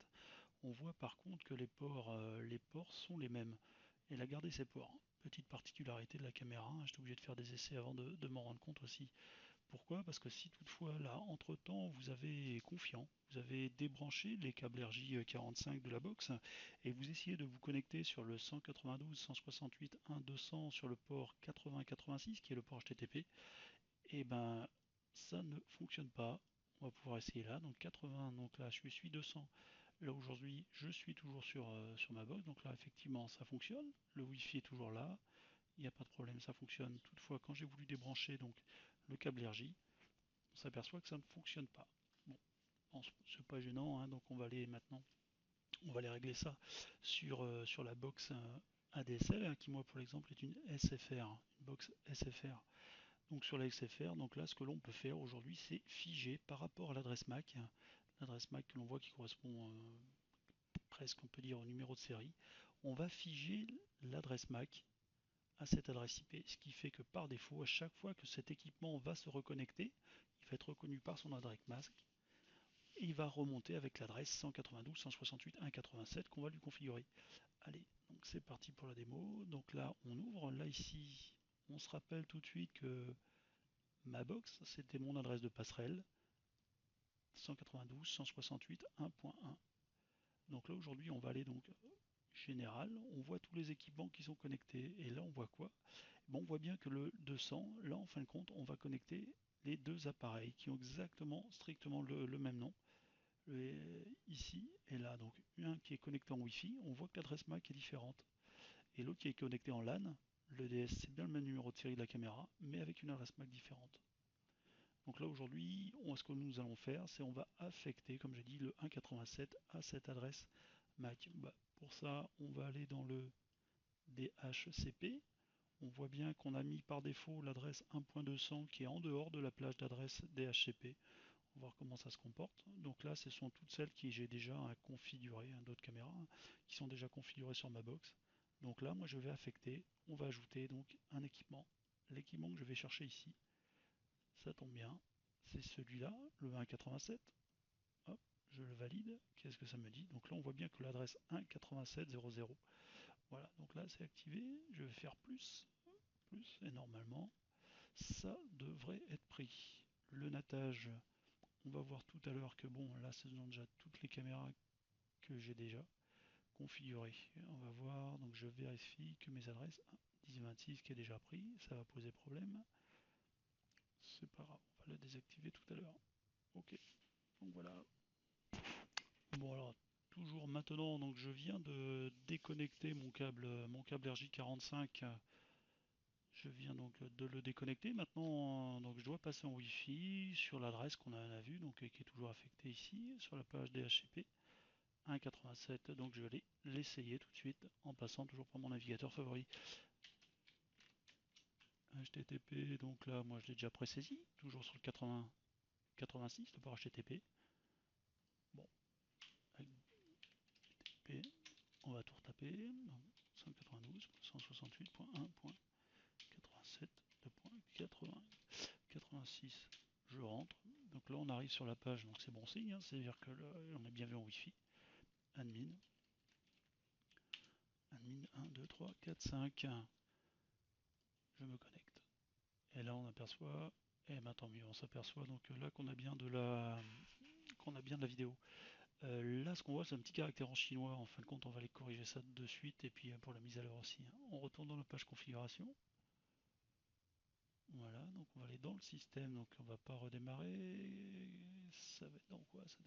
On voit par contre que les ports sont les mêmes. Elle a gardé ses ports. Petite particularité de la caméra, hein, j'étais obligé de faire des essais avant de m'en rendre compte aussi. Pourquoi? Parce que si toutefois là, entre-temps, vous avez confiant, vous avez débranché les câbles RJ45 de la box et vous essayez de vous connecter sur le 192, 168, 1.200 sur le port 80-86 qui est le port HTTP, et ben ça ne fonctionne pas. On va pouvoir essayer là, donc 80, donc là je suis 200. Là aujourd'hui je suis toujours sur ma box, donc là effectivement ça fonctionne, le Wi-Fi est toujours là, il n'y a pas de problème, ça fonctionne. Toutefois quand j'ai voulu débrancher donc le câble RJ, on s'aperçoit que ça ne fonctionne pas. Bon, c'est pas gênant, hein, donc on va aller maintenant, on va aller régler ça sur la box ADSL, hein, qui moi pour l'exemple est une SFR, une box SFR. Donc sur la SFR, donc là ce que l'on peut faire aujourd'hui c'est figer par rapport à l'adresse MAC que l'on voit qui correspond presque on peut dire au numéro de série, on va figer l'adresse MAC à cette adresse IP, ce qui fait que par défaut, à chaque fois que cet équipement va se reconnecter, il va être reconnu par son adresse MAC et il va remonter avec l'adresse 192, 168, 187 qu'on va lui configurer. Allez, donc c'est parti pour la démo. Donc là, on ouvre. Là, ici, on se rappelle tout de suite que ma box, c'était mon adresse de passerelle 192, 168, 1.1. Donc là, aujourd'hui, on va aller donc général. On voit tous les équipements qui sont connectés. Et là, on voit quoi? Bon, on voit bien que le 200, là, en fin de compte, on va connecter les deux appareils qui ont exactement, strictement le même nom. Ici et là, donc un qui est connecté en Wi-Fi, on voit que l'adresse MAC est différente. Et l'autre qui est connecté en LAN, le DS c'est bien le même numéro de série de la caméra, mais avec une adresse MAC différente. Donc là aujourd'hui, ce que nous allons faire, c'est on va affecter, comme j'ai dit, le 1.87 à cette adresse MAC. Pour ça, on va aller dans le DHCP. On voit bien qu'on a mis par défaut l'adresse 1.200 qui est en dehors de la plage d'adresse DHCP. On va voir comment ça se comporte. Donc là, ce sont toutes celles qui j'ai déjà configurées, d'autres caméras, qui sont déjà configurées sur ma box. Donc là, moi, je vais affecter, on va ajouter donc un équipement. L'équipement que je vais chercher ici, ça tombe bien, c'est celui-là, le 1.87. Hop, je le valide. Qu'est-ce que ça me dit? Donc là, on voit bien que l'adresse 1.87.00. Voilà, donc là, c'est activé. Je vais faire plus, et normalement, ça devrait être pris. Le natage, on va voir tout à l'heure que bon, là, ce sont déjà toutes les caméras que j'ai déjà configurées. On va voir, donc je vérifie que mes adresses 1026 qui est déjà pris, ça va poser problème. C'est pas grave, on va le désactiver tout à l'heure. Ok, donc voilà. Bon alors, toujours maintenant, donc je viens de déconnecter mon câble RJ45. Je viens donc de le déconnecter. Maintenant, donc je dois passer en Wi-Fi sur l'adresse qu'on a vue, donc qui est toujours affectée ici sur la page DHCP 1.87. Donc je vais aller l'essayer tout de suite en passant toujours par mon navigateur favori. HTTP, donc là, moi je l'ai déjà présaisi, toujours sur le 86, le port HTTP. Bon, avec HTTP, on va tout retaper. 192, 168.1.87.86. Je rentre. Donc là, on arrive sur la page, donc c'est bon signe, hein, c'est-à-dire que là, on est bien vu en Wi-Fi. Admin. Admin 1, 2, 3, 4, 5. Je me connecte. Et là, on aperçoit, et ben tant mieux, on s'aperçoit donc là qu'on a bien de la vidéo. Là, ce qu'on voit, c'est un petit caractère en chinois. En fin de compte, on va aller corriger ça de suite. Et puis pour la mise à l'heure aussi, hein. On retourne dans la page configuration. Voilà, donc on va aller dans le système. Donc on va pas redémarrer. Ça va être dans quoi ça?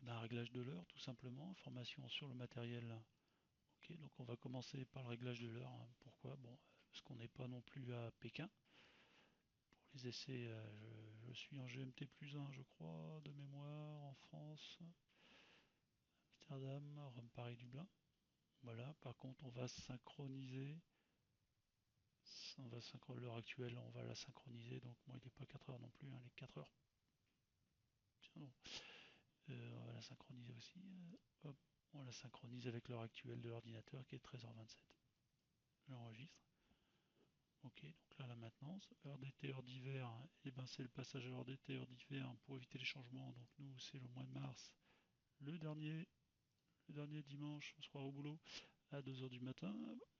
Et ben, réglage de l'heure, tout simplement. Information sur le matériel. Ok, donc on va commencer par le réglage de l'heure, hein. Pourquoi? Bon, parce qu'on n'est pas non plus à Pékin. Pour les essais, je suis en GMT plus 1, je crois, de mémoire, en France. Amsterdam, Rome, Paris, Dublin. Voilà, par contre, on va synchroniser. L'heure actuelle, on va la synchroniser. Donc, moi, il n'est pas 4 heures non plus, hein, il est 4 heures. Tiens, non. On va la synchroniser aussi. Hop, On la synchronise avec l'heure actuelle de l'ordinateur qui est 13h27. J'enregistre. Ok, donc là la maintenance, heure d'été, heure d'hiver, et ben c'est le passage à l'heure d'été, heure d'hiver pour éviter les changements. Donc nous c'est le mois de mars, le dernier, le dernier dimanche, on sera au boulot à 2h du matin,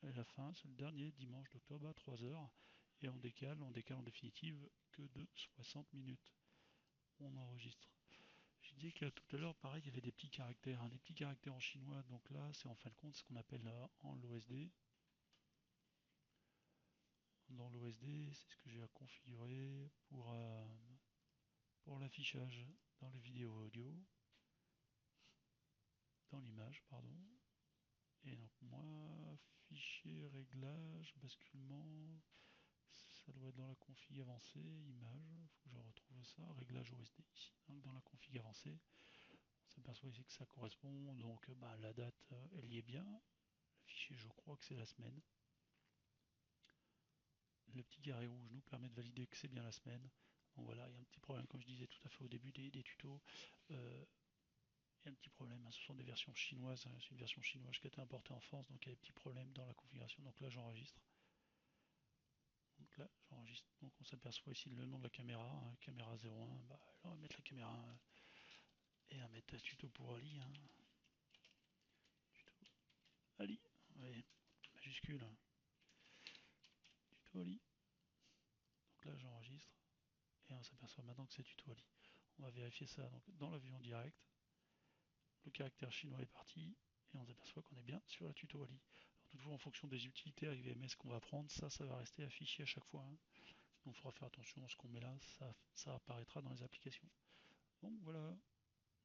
et la fin c'est le dernier dimanche d'octobre à 3h. Et on décale en définitive que de 60 minutes. On enregistre. J'ai dit que tout à l'heure, pareil, il y avait des petits caractères, des petits caractères en chinois. Donc là, c'est en fin de compte ce qu'on appelle en l'OSD. Dans l'OSD, c'est ce que j'ai à configurer pour l'affichage dans les vidéos audio, dans l'image, pardon. Et donc moi, fichier, réglage, basculement, ça doit être dans la config avancée, image, il faut que je retrouve ça, réglage OSD ici, donc dans la config avancée. On s'aperçoit ici que ça correspond, donc la date, elle y est bien. Le fichier, je crois que c'est la semaine. Le petit carré rouge nous permet de valider que c'est bien la semaine. Donc voilà, il y a un petit problème, comme je disais tout à fait au début des tutos. Il y a un petit problème, ce sont des versions chinoises, c'est une version chinoise qui a été importée en France, donc il y a des petits problèmes dans la configuration. Donc là, j'enregistre. Donc là, j'enregistre. Donc on s'aperçoit ici le nom de la caméra, caméra 01. On va mettre la caméra 1 et on va mettre tuto pour Ali. Tuto Ali, oui, majuscule. Tuto Ali. Donc là, j'enregistre et on s'aperçoit maintenant que c'est tuto Ali. On va vérifier ça donc, dans la vue en direct. Le caractère chinois est parti et on s'aperçoit qu'on est bien sur la tuto Ali. Alors, toutefois, en fonction des utilitaires IVMS qu'on va prendre, ça va rester affiché à chaque fois. Donc il faudra faire attention à ce qu'on met là, ça apparaîtra dans les applications. Donc voilà,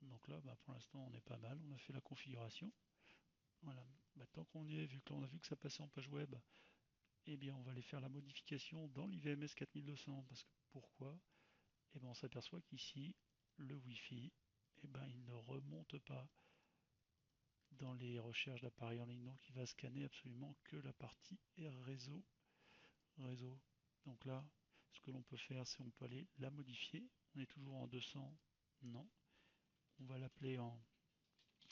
donc là pour l'instant on est pas mal, on a fait la configuration. Voilà, tant qu'on y est, vu que là on a vu que ça passait en page web, eh bien on va aller faire la modification dans l'IVMS 4200. Parce que pourquoi? Eh bien on s'aperçoit qu'ici, le Wi-Fi, il ne remonte pas dans les recherches d'appareils en ligne, donc il va scanner absolument que la partie réseau. Donc là, ce que l'on peut faire, c'est on peut aller la modifier. On est toujours en 200, non. On va l'appeler en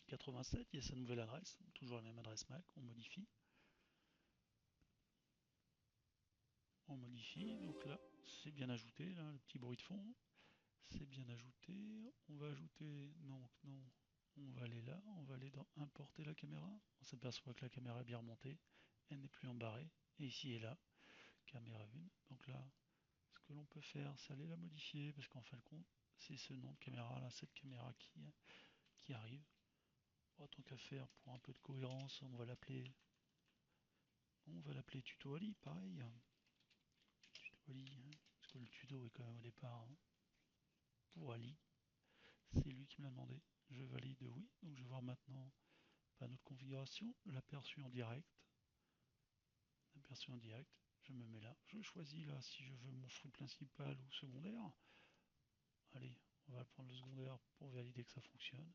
87, il y a sa nouvelle adresse, toujours la même adresse MAC, on modifie. On modifie, donc là, c'est bien ajouté, là, le petit bruit de fond, c'est bien ajouté. On va ajouter, non, on va aller là, on va aller dans importer la caméra. On s'aperçoit que la caméra est bien remontée, elle n'est plus embarrée. Et ici et là, caméra 1. Donc là, ce que l'on peut faire, c'est aller la modifier, parce qu'en fin de compte, c'est ce nom de caméra là, cette caméra qui arrive. Bon, tant qu'à faire, pour un peu de cohérence, on va l'appeler Tuto Ali, pareil. Tuto Ali, parce que le tuto est quand même au départ pour Ali. C'est lui qui me l'a demandé. Je valide oui. Donc je vais voir maintenant notre configuration, l'aperçu en direct. L'aperçu en direct, je me mets là. Je choisis là si je veux mon flux principal ou secondaire. Allez, on va prendre le secondaire pour valider que ça fonctionne.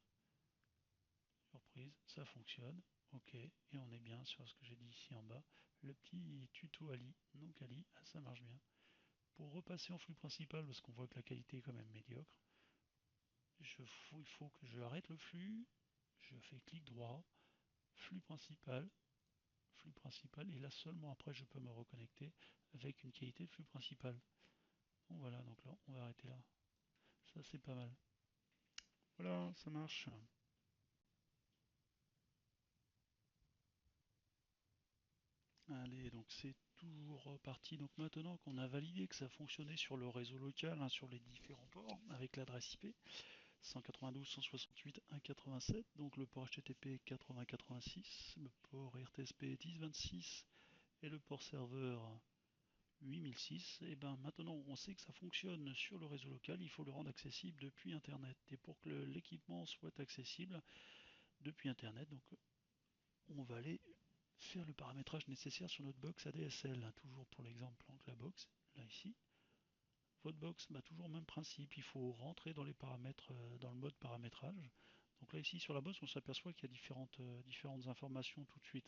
Surprise, ça fonctionne. Ok, et on est bien sur ce que j'ai dit ici en bas. Le petit tuto Ali, donc Ali, ça marche bien. Pour repasser en flux principal, parce qu'on voit que la qualité est quand même médiocre, il faut que je arrête le flux, je fais clic droit, flux principal, et là seulement après je peux me reconnecter avec une qualité de flux principal. Donc voilà, donc là on va arrêter là. Ça c'est pas mal. Voilà, ça marche. Allez, donc c'est toujours reparti. Donc maintenant qu'on a validé que ça fonctionnait sur le réseau local, sur les différents ports, avec l'adresse IP 192.168.1.87, donc le port HTTP 8086, le port RTSP 1026 et le port serveur 8006, et maintenant on sait que ça fonctionne sur le réseau local, il faut le rendre accessible depuis Internet. Et pour que l'équipement soit accessible depuis Internet, donc on va aller faire le paramétrage nécessaire sur notre box ADSL, toujours pour l'exemple, donc la box, là ici. Votre box, toujours même principe, il faut rentrer dans les paramètres, dans le mode paramétrage. Donc là ici sur la box, on s'aperçoit qu'il y a différentes informations tout de suite.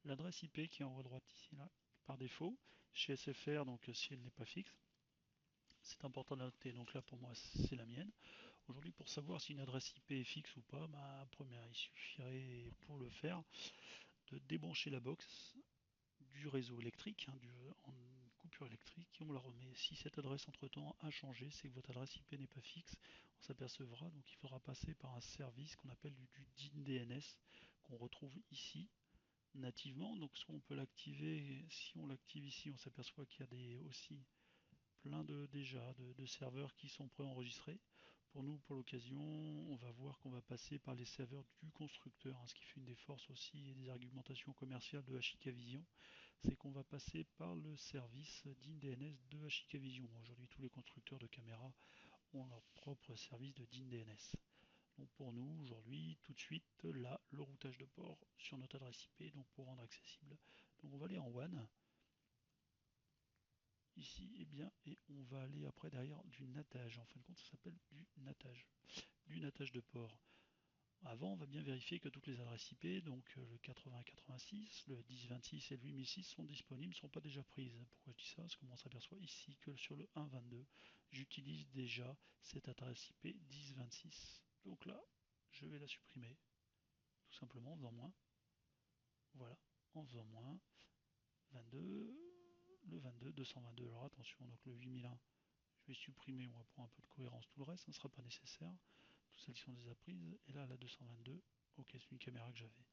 L'adresse IP qui est en haut à droite ici, là, par défaut, chez SFR, donc si elle n'est pas fixe, c'est important de la noter, donc là pour moi c'est la mienne. Aujourd'hui, pour savoir si une adresse IP est fixe ou pas, première, il suffirait pour le faire de débrancher la box du réseau électrique, en coupure électrique, et on la remet. Si cette adresse entre-temps a changé, c'est que votre adresse IP n'est pas fixe, on s'apercevra, donc il faudra passer par un service qu'on appelle du DIN DNS, qu'on retrouve ici nativement. Donc soit on peut l'activer, si on l'active ici, on s'aperçoit qu'il y a aussi plein de serveurs qui sont préenregistrés. Pour nous, pour l'occasion, on va voir qu'on va passer par les serveurs du constructeur, ce qui fait une des forces aussi et des argumentations commerciales de HIK Vision, c'est qu'on va passer par le service DIN-DNS de HIK Vision. Aujourd'hui, tous les constructeurs de caméras ont leur propre service de DIN-DNS. Donc pour nous, aujourd'hui, tout de suite, là, le routage de port sur notre adresse IP, donc pour rendre accessible. Donc on va aller en WAN, ici, et on va aller après derrière du natage. En fin de compte, ça s'appelle du natage de port. Avant, on va bien vérifier que toutes les adresses IP, donc le 8086, le 1026 et le 8006 sont disponibles, ne sont pas déjà prises. Pourquoi je dis ça? Parce que on s'aperçoit ici que sur le 1.22, j'utilise déjà cette adresse IP 1026. Donc là, je vais la supprimer, tout simplement en faisant moins. Voilà, en faisant moins. 22, le 22, 222. Alors attention, donc le 8001, je vais supprimer, on va prendre un peu de cohérence, tout le reste, ça ne sera pas nécessaire. Toutes celles qui sont déjà prises. Et là, la 222, ok, c'est une caméra que j'avais.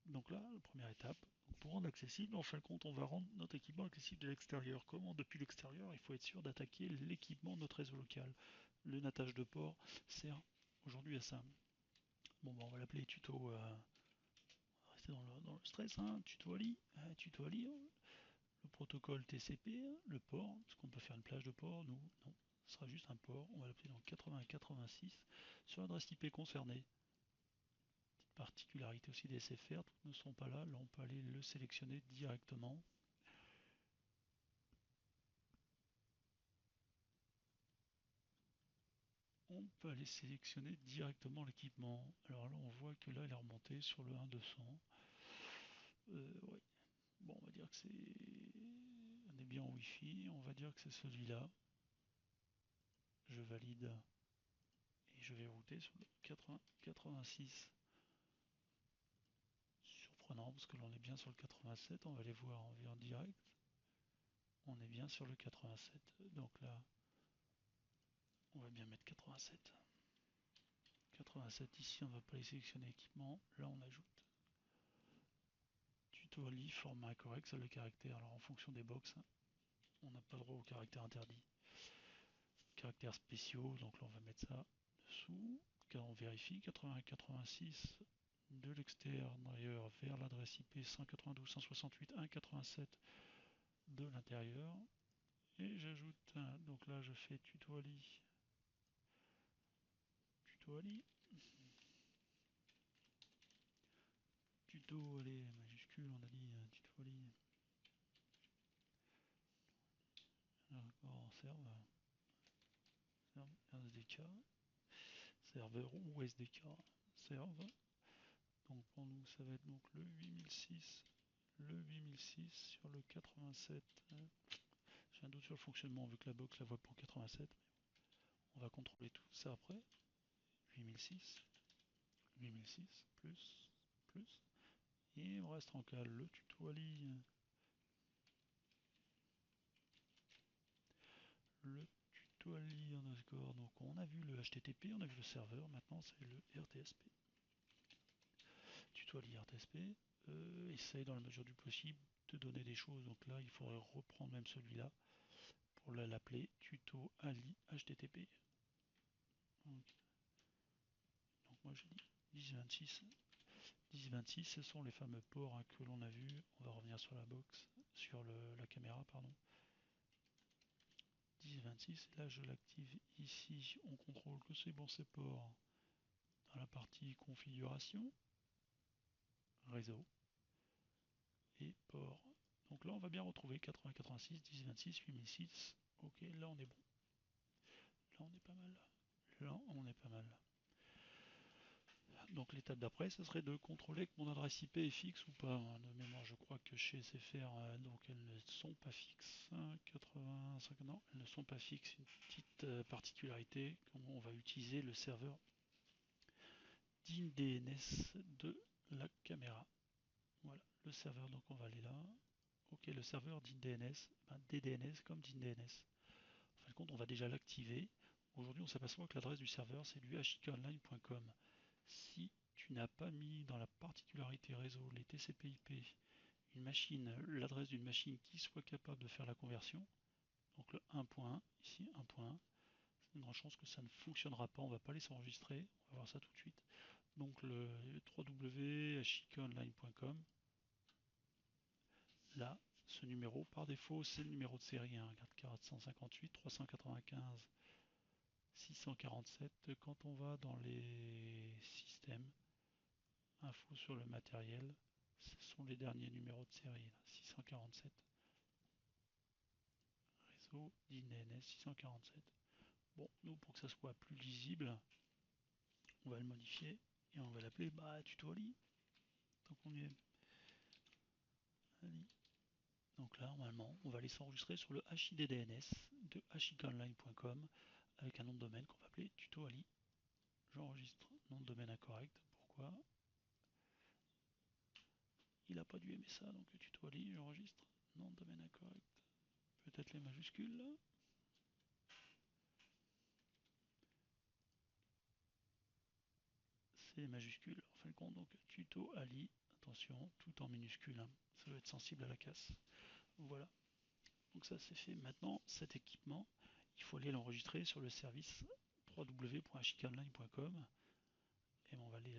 Donc là, la première étape, pour rendre accessible, en fin de compte, on va rendre notre équipement accessible de l'extérieur. Comment? Depuis l'extérieur, il faut être sûr d'attaquer l'équipement de notre réseau local. Le natage de port sert aujourd'hui à ça. Bon, on va l'appeler tuto. On va rester dans le stress, tuto Ali. Tuto Ali, le protocole TCP, le port. Est-ce qu'on peut faire une plage de port? Nous, non. Ce sera juste un port. On va l'appeler dans 8086 sur l'adresse IP concernée. Petite particularité aussi des SFR, toutes ne sont pas là. Là, on peut aller le sélectionner directement. On peut aller sélectionner directement l'équipement. Alors là, on voit que là, il est remonté sur le 1200. Ouais. Bon, on va dire que c'est. On est bien en Wi-Fi. On va dire que c'est celui-là. Je valide et je vais router sur le 86. Surprenant parce que l'on est bien sur le 87. On va les voir en vue en direct. On est bien sur le 87. Donc là, on va bien mettre 87. 87 ici, on ne va pas les sélectionner équipement. Là, on ajoute tuto Ali, format correct, ça le caractère. Alors en fonction des box, on n'a pas le droit aux caractères interdits. Caractères spéciaux, donc là on va mettre ça dessous. Car on vérifie 8086 de l'extérieur vers l'adresse IP 192.168.1.87 de l'intérieur. Et j'ajoute un, donc là je fais tuto Ali. Tuto Ali. Tuto, allez, majuscule, on a dit tuto Ali. Encore serve. SDK, serveur ou SDK, serve. Donc pour nous, ça va être donc le 8006, sur le 87. J'ai un doute sur le fonctionnement vu que la box la voit pour 87. On va contrôler tout ça après. 8006, plus, et on reste en cas le tuto Ali. Le tuto Ali underscore. Donc on a vu le HTTP, on a vu le serveur, maintenant c'est le RTSP. Tuto Ali RTSP. Essaye dans la mesure du possible de donner des choses. Donc là, il faudrait reprendre même celui-là pour l'appeler tuto Ali HTTP. Donc moi je dis 1026. 1026, ce sont les fameux ports que l'on a vus. On va revenir sur la box, sur la caméra, pardon. 1026, là je l'active ici. On contrôle que c'est bon ces ports dans la partie configuration, réseau et port. Donc là on va bien retrouver 8086, 1026, 8006. Ok, là on est bon. Là on est pas mal. Là on est pas mal. Donc l'étape d'après, ce serait de contrôler que mon adresse IP est fixe ou pas. De mémoire, je crois que chez SFR, donc elles ne sont pas fixes. 85, non, elles ne sont pas fixes. Une petite particularité, on va utiliser le serveur DNS de la caméra. Voilà, le serveur, donc on va aller là. Ok, le serveur DNS, DDNS comme DNS. En fin de compte, on va déjà l'activer. Aujourd'hui, on s'aperçoit que l'adresse du serveur, c'est du hikonline.com. Si tu n'as pas mis dans la particularité réseau les TCP/IP une machine, l'adresse d'une machine qui soit capable de faire la conversion, donc le 1.1, ici 1.1, c'est une grande chance que ça ne fonctionnera pas, on ne va pas les s'enregistrer, on va voir ça tout de suite. Donc le www.hikonline.com, là, ce numéro, par défaut, c'est le numéro de série, hein, 458 395 647. Quand on va dans les systèmes, info sur le matériel, ce sont les derniers numéros de série, là, 647. Réseau DNS 647. Bon, nous, pour que ça soit plus lisible, on va le modifier et on va l'appeler tuto Ali. Donc on est Ali. Donc là, normalement, on va aller s'enregistrer sur le HIDDNS de hikonline.com avec un nom de domaine qu'on va appeler tuto Ali. J'enregistre nom de domaine incorrect. Pourquoi? Il n'a pas dû aimer ça, donc tuto Ali, j'enregistre nom de domaine incorrect. Peut-être les majuscules là. C'est les majuscules. En fin de compte, donc tuto Ali, attention, tout en minuscule, hein. Ça doit être sensible à la casse. Voilà. Donc ça c'est fait. Maintenant, cet équipement, il faut aller l'enregistrer sur le service www.hikonline.com. Et on va aller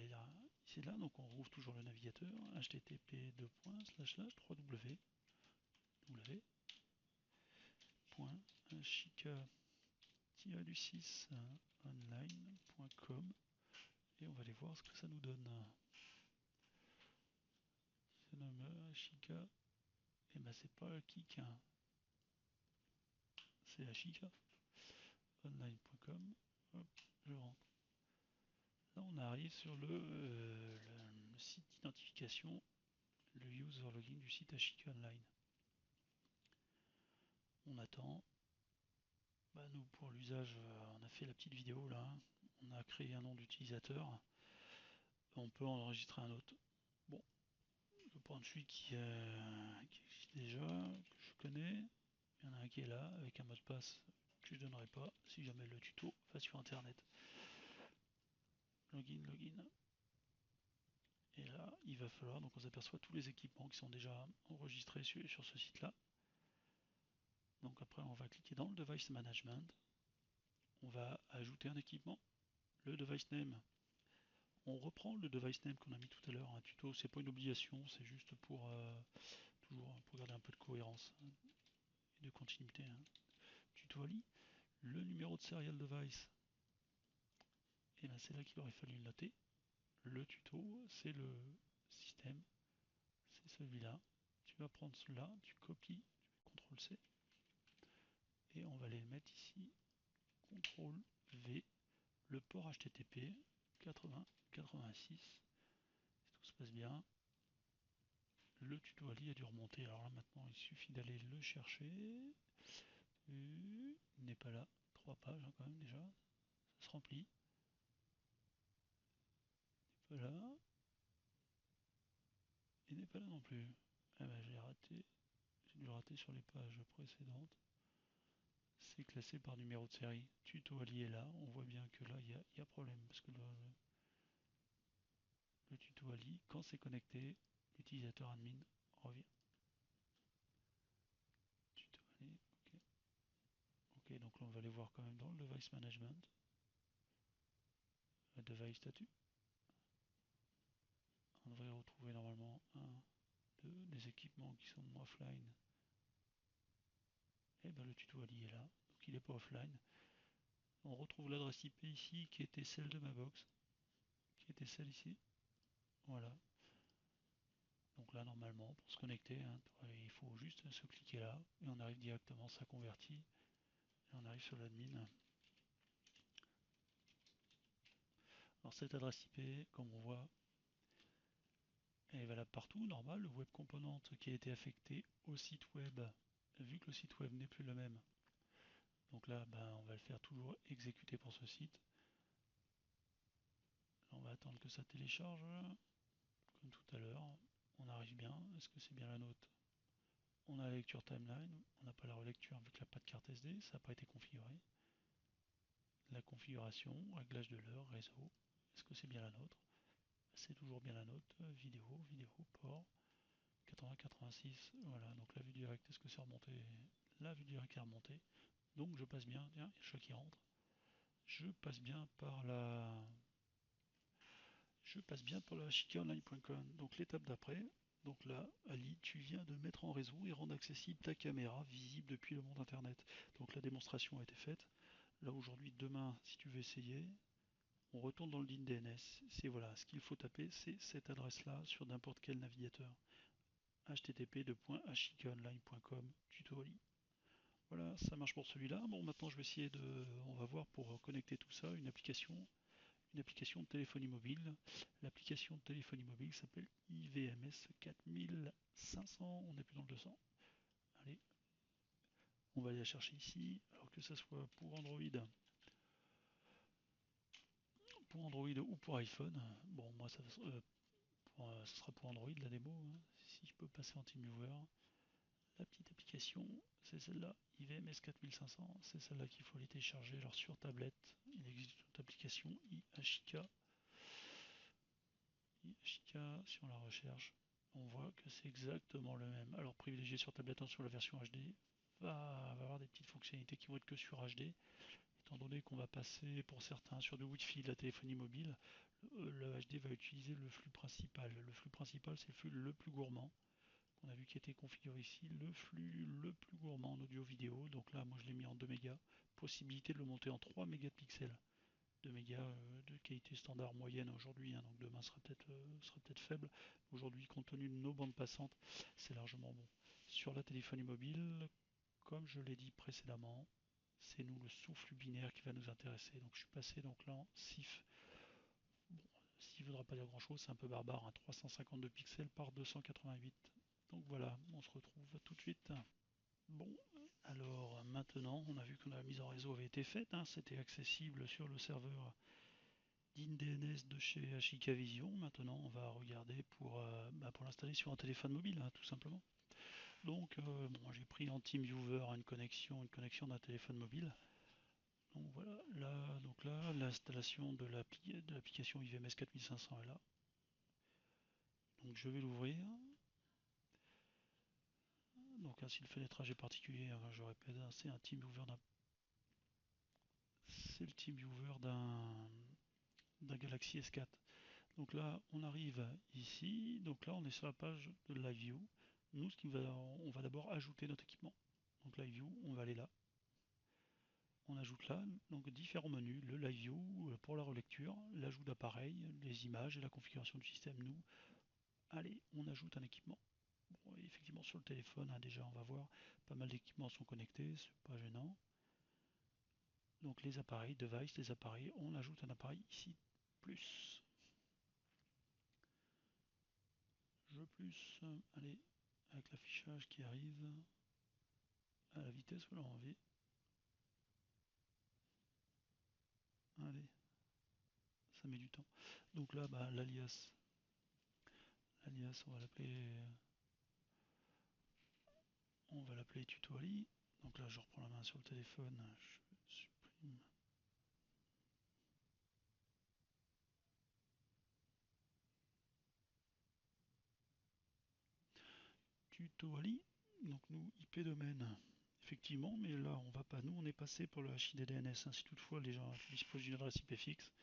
là, ici là. Donc on rouvre toujours le navigateur, http://www.hika-online.com et on va aller voir ce que ça nous donne. Ça nomme Hika. Et ben c'est pas Kik, hein. C'est hika-online.com. Hop, je rentre. Là, on arrive sur le site d'identification, le user login du site HIK Online. On attend. Nous, pour l'usage, on a fait la petite vidéo là. On a créé un nom d'utilisateur. On peut en enregistrer un autre. Bon, je vais prendre celui qui existe déjà, que je connais. Il y en a un qui est là, avec un mot de passe que je ne donnerai pas si jamais le tuto va sur internet. Login, login. Et là, il va falloir, donc on s'aperçoit tous les équipements qui sont déjà enregistrés sur ce site-là. Donc après, on va cliquer dans le device management. On va ajouter un équipement, le device name. On reprend le device name qu'on a mis tout à l'heure. Un tuto, c'est pas une obligation, c'est juste pour toujours pour garder un peu de cohérence et de continuité. Tuto Ali, le numéro de serial device. Et bien c'est là qu'il aurait fallu le noter. Le tuto, c'est le système, c'est celui-là. Tu vas prendre celui-là, tu copies, CTRL C, et on va les mettre ici, CTRL V, le port HTTP 8086. Si tout se passe bien, le tuto Ali a dû remonter. Alors là maintenant, il suffit d'aller le chercher. Il n'est pas là. 3 pages quand même déjà. Ça se remplit. Il n'est pas là. Il n'est pas là non plus. Ah ben, j'ai raté. J'ai dû le rater sur les pages précédentes. C'est classé par numéro de série. Tuto Ali est là. On voit bien que là, il y a problème. Parce que le tuto Ali, quand c'est connecté, l'utilisateur admin revient. Tuto Ali, ok. Ok, donc là, on va aller voir quand même dans le device management. Le device statut. On devrait retrouver normalement des équipements qui sont offline. Et bien le tuto Ali est là, donc il n'est pas offline. On retrouve l'adresse IP ici qui était celle de ma box, qui était celle ici. Voilà. Donc là normalement pour se connecter, il faut juste se cliquer là et on arrive directement, ça convertit. Et on arrive sur l'admin. Alors cette adresse IP, comme on voit, elle est valable partout, normal. Le web component qui a été affecté au site web, vu que le site web n'est plus le même. Donc là, on va le faire toujours exécuter pour ce site. Là, on va attendre que ça télécharge, comme tout à l'heure. On arrive bien. Est-ce que c'est bien la note? On a la lecture timeline, on n'a pas la relecture vu qu'il n'y a pas de carte SD, ça n'a pas été configuré. La configuration, réglage de l'heure, réseau, est-ce que c'est bien la nôtre? C'est toujours bien la nôtre. Vidéo, port, 80-86, voilà, donc la vue directe, est-ce que c'est remonté? La vue directe est remontée, donc je passe bien, tiens, il y a le chat qui rentre. Je passe bien par la chicaonline.com. Donc l'étape d'après, donc là, Ali, tu viens de mettre en réseau et rendre accessible ta caméra visible depuis le monde internet. Donc la démonstration a été faite. Là aujourd'hui, demain, si tu veux essayer, on retourne dans le DIN DNS. C'est voilà, ce qu'il faut taper, c'est cette adresse-là sur n'importe quel navigateur. http://chicaonline.com tuto Ali. Voilà, ça marche pour celui-là. Bon, maintenant je vais essayer on va voir pour connecter tout ça, une application de téléphonie mobile. L'application de téléphonie mobile s'appelle IVMS 4500, on n'est plus dans le 200. Allez, on va aller la chercher ici, alors que ce soit pour Android ou pour iPhone. Bon, moi ça sera pour Android la démo, hein. Si je peux passer en TeamViewer, la petite application, c'est celle-là, IVMS 4500, c'est celle-là qu'il faut aller télécharger. Alors sur tablette, il existe une autre application, IHK. Si on la recherche, on voit que c'est exactement le même. Alors privilégié sur tablette sur la version HD, va avoir des petites fonctionnalités qui vont être que sur HD, étant donné qu'on va passer pour certains sur du Wi-Fi de la téléphonie mobile. Le HD va utiliser le flux principal. Le flux principal, c'est le flux le plus gourmand. On a vu qui était configuré ici, le flux le plus gourmand en audio vidéo. Donc là, moi je l'ai mis en 2 mégas. Possibilité de le monter en 3 mégapixels. 2 mégas de qualité standard moyenne aujourd'hui, hein, donc demain sera peut-être faible. Aujourd'hui, compte tenu de nos bandes passantes, c'est largement bon. Sur la téléphonie mobile, comme je l'ai dit précédemment, c'est nous le sous-flux binaire qui va nous intéresser. Donc je suis passé donc là en SIF. Bon, SIF ne voudra pas dire grand chose, c'est un peu barbare, hein, 352 pixels par 288. Donc voilà, on se retrouve tout de suite. Bon, alors maintenant, on a vu que la mise en réseau avait été faite, hein, c'était accessible sur le serveur DIN DNS de chez HIK Vision. Maintenant, on va regarder pour l'installer sur un téléphone mobile, hein, tout simplement. Donc, bon, j'ai pris en TeamViewer une connexion d'un téléphone mobile. Donc voilà, là, l'installation de l'application IVMS 4500 est là. Donc je vais l'ouvrir. Donc ainsi le fenêtrage est particulier, hein, je répète, hein, c'est le TeamViewer d'un Galaxy S4. Donc là, on arrive ici. Donc là, on est sur la page de Live View. Nous, on va d'abord ajouter notre équipement. Donc Live View, on va aller là. On ajoute là, donc différents menus, le Live View pour la relecture, l'ajout d'appareils, les images et la configuration du système. Nous, allez, on ajoute un équipement. Bon, effectivement, sur le téléphone, hein, déjà, on va voir, pas mal d'équipements sont connectés, c'est pas gênant. Donc les appareils, device, les appareils, on ajoute un appareil ici, plus. Je plus, allez, avec l'affichage qui arrive à la vitesse où l'on a envie. Allez, ça met du temps. Donc là, l'alias, on va l'appeler tutorial. Donc là, je reprends la main sur le téléphone, je supprime. Tutorial, donc nous, IP domaine. Effectivement, mais là, on va pas. Nous, on est passé par le HIDDNS. Hein. Si toutefois les gens disposent d'une adresse IP fixe,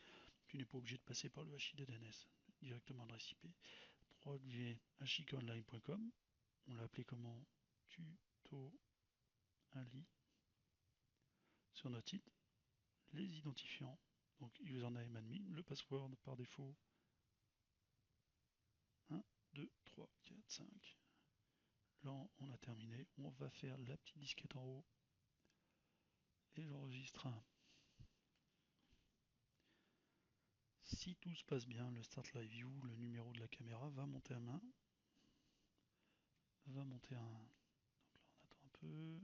tu n'es pas obligé de passer par le HIDDNS. Directement adresse IP. 3g.chicaonline.com. On l'a appelé comment? Tuto Ali sur notre site. Les identifiants, donc username admin, le password par défaut 1, 2, 3, 4, 5. Là, on a terminé. On va faire la petite disquette en haut et j'enregistre Si tout se passe bien, le Start Live View, le numéro de la caméra va monter à main. Va monter à 1. Donc là on attend un peu.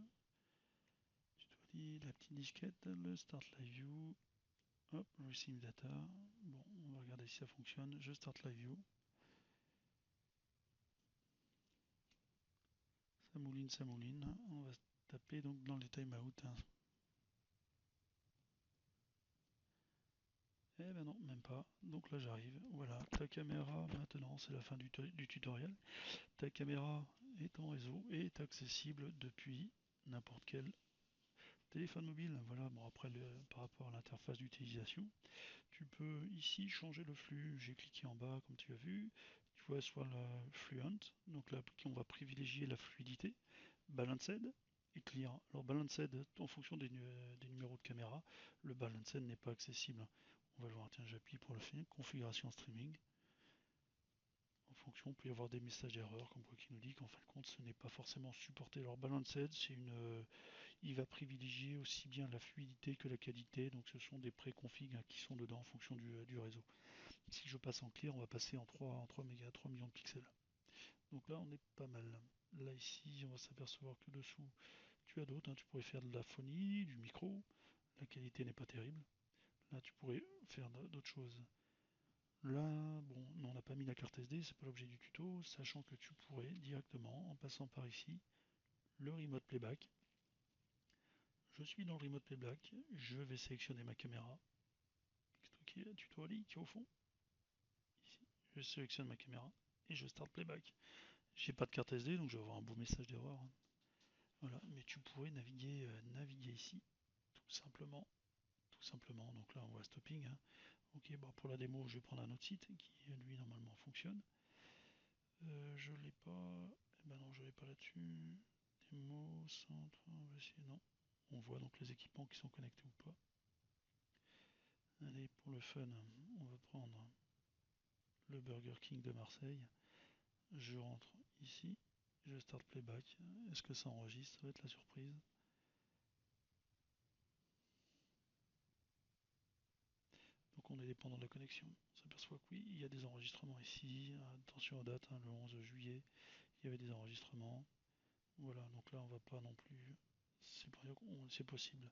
La petite disquette, le Start Live View. Hop, Receive Data. Bon, on va regarder si ça fonctionne. Je Start Live View. Ça mouline, ça mouline. On va taper donc dans les timeouts. Eh ben non, même pas. Donc là j'arrive. Voilà, ta caméra, maintenant c'est la fin du tutoriel. Ta caméra est en réseau et est accessible depuis n'importe quel téléphone mobile. Voilà, bon après par rapport à l'interface d'utilisation, tu peux ici changer le flux. J'ai cliqué en bas comme tu as vu. Tu vois soit la fluent, donc là on va privilégier la fluidité, balanced et clear. Alors balanced en fonction des numéros de caméra, le balanced n'est pas accessible. On va le voir, tiens j'appuie pour le faire, configuration streaming. En fonction, il peut y avoir des messages d'erreur comme quoi qui nous dit qu'en fin de compte ce n'est pas forcément supporté. Alors balanced, il va privilégier aussi bien la fluidité que la qualité, donc ce sont des préconfigs qui sont dedans en fonction du réseau. Si je passe en clear, on va passer en 3 mégas, 3 millions de pixels. Donc là on est pas mal. Là ici on va s'apercevoir que dessous tu as d'autres, tu pourrais faire de la phonie, du micro, la qualité n'est pas terrible. Là tu pourrais faire d'autres choses. Là, bon, on n'a pas mis la carte SD, c'est pas l'objet du tuto, sachant que tu pourrais directement, en passant par ici, le remote playback. Je suis dans le remote playback, je vais sélectionner ma caméra. Qui est tuto Ali qui est au fond. Ici, je sélectionne ma caméra et je start playback. J'ai pas de carte SD, donc je vais avoir un beau message d'erreur. Voilà, mais tu pourrais naviguer ici, tout simplement. Tout simplement, donc là on voit stopping. Ok, bon, pour la démo, je vais prendre un autre site qui, lui, normalement fonctionne. Je l'ai pas. Eh ben non, je l'ai pas là-dessus. Démo, centre, on va essayer. Non. On voit donc les équipements qui sont connectés ou pas. Allez, pour le fun, on va prendre le Burger King de Marseille. Je rentre ici. Je start playback. Est-ce que ça enregistre? Ça va être la surprise. Donc on est dépendant de la connexion. On s'aperçoit que oui, il y a des enregistrements ici. Attention aux dates, le 11 juillet, il y avait des enregistrements. Voilà, donc là on va pas non plus. C'est possible.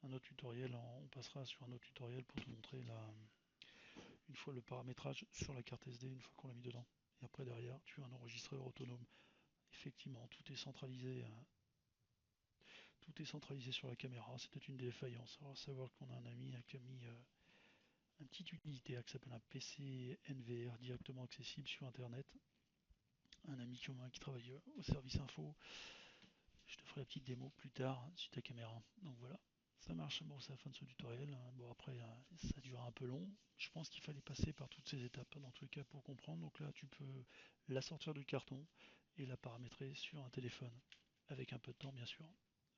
Un autre tutoriel, on passera sur un autre tutoriel pour te montrer une fois le paramétrage sur la carte SD, une fois qu'on l'a mis dedans. Et après derrière, tu as un enregistreur autonome. Effectivement, tout est centralisé sur la caméra. C'était une défaillance. Alors, savoir qu'on a un ami qui a mis un petit utilitaire qui s'appelle un PC NVR directement accessible sur Internet. Un ami qui travaille au service info. Je te ferai la petite démo plus tard sur ta caméra. Donc voilà, ça marche. Bon, c'est la fin de ce tutoriel. Bon, après, ça dure un peu long. Je pense qu'il fallait passer par toutes ces étapes dans tous les cas pour comprendre. Donc là, tu peux la sortir du carton et la paramétrer sur un téléphone avec un peu de temps, bien sûr.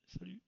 Salut!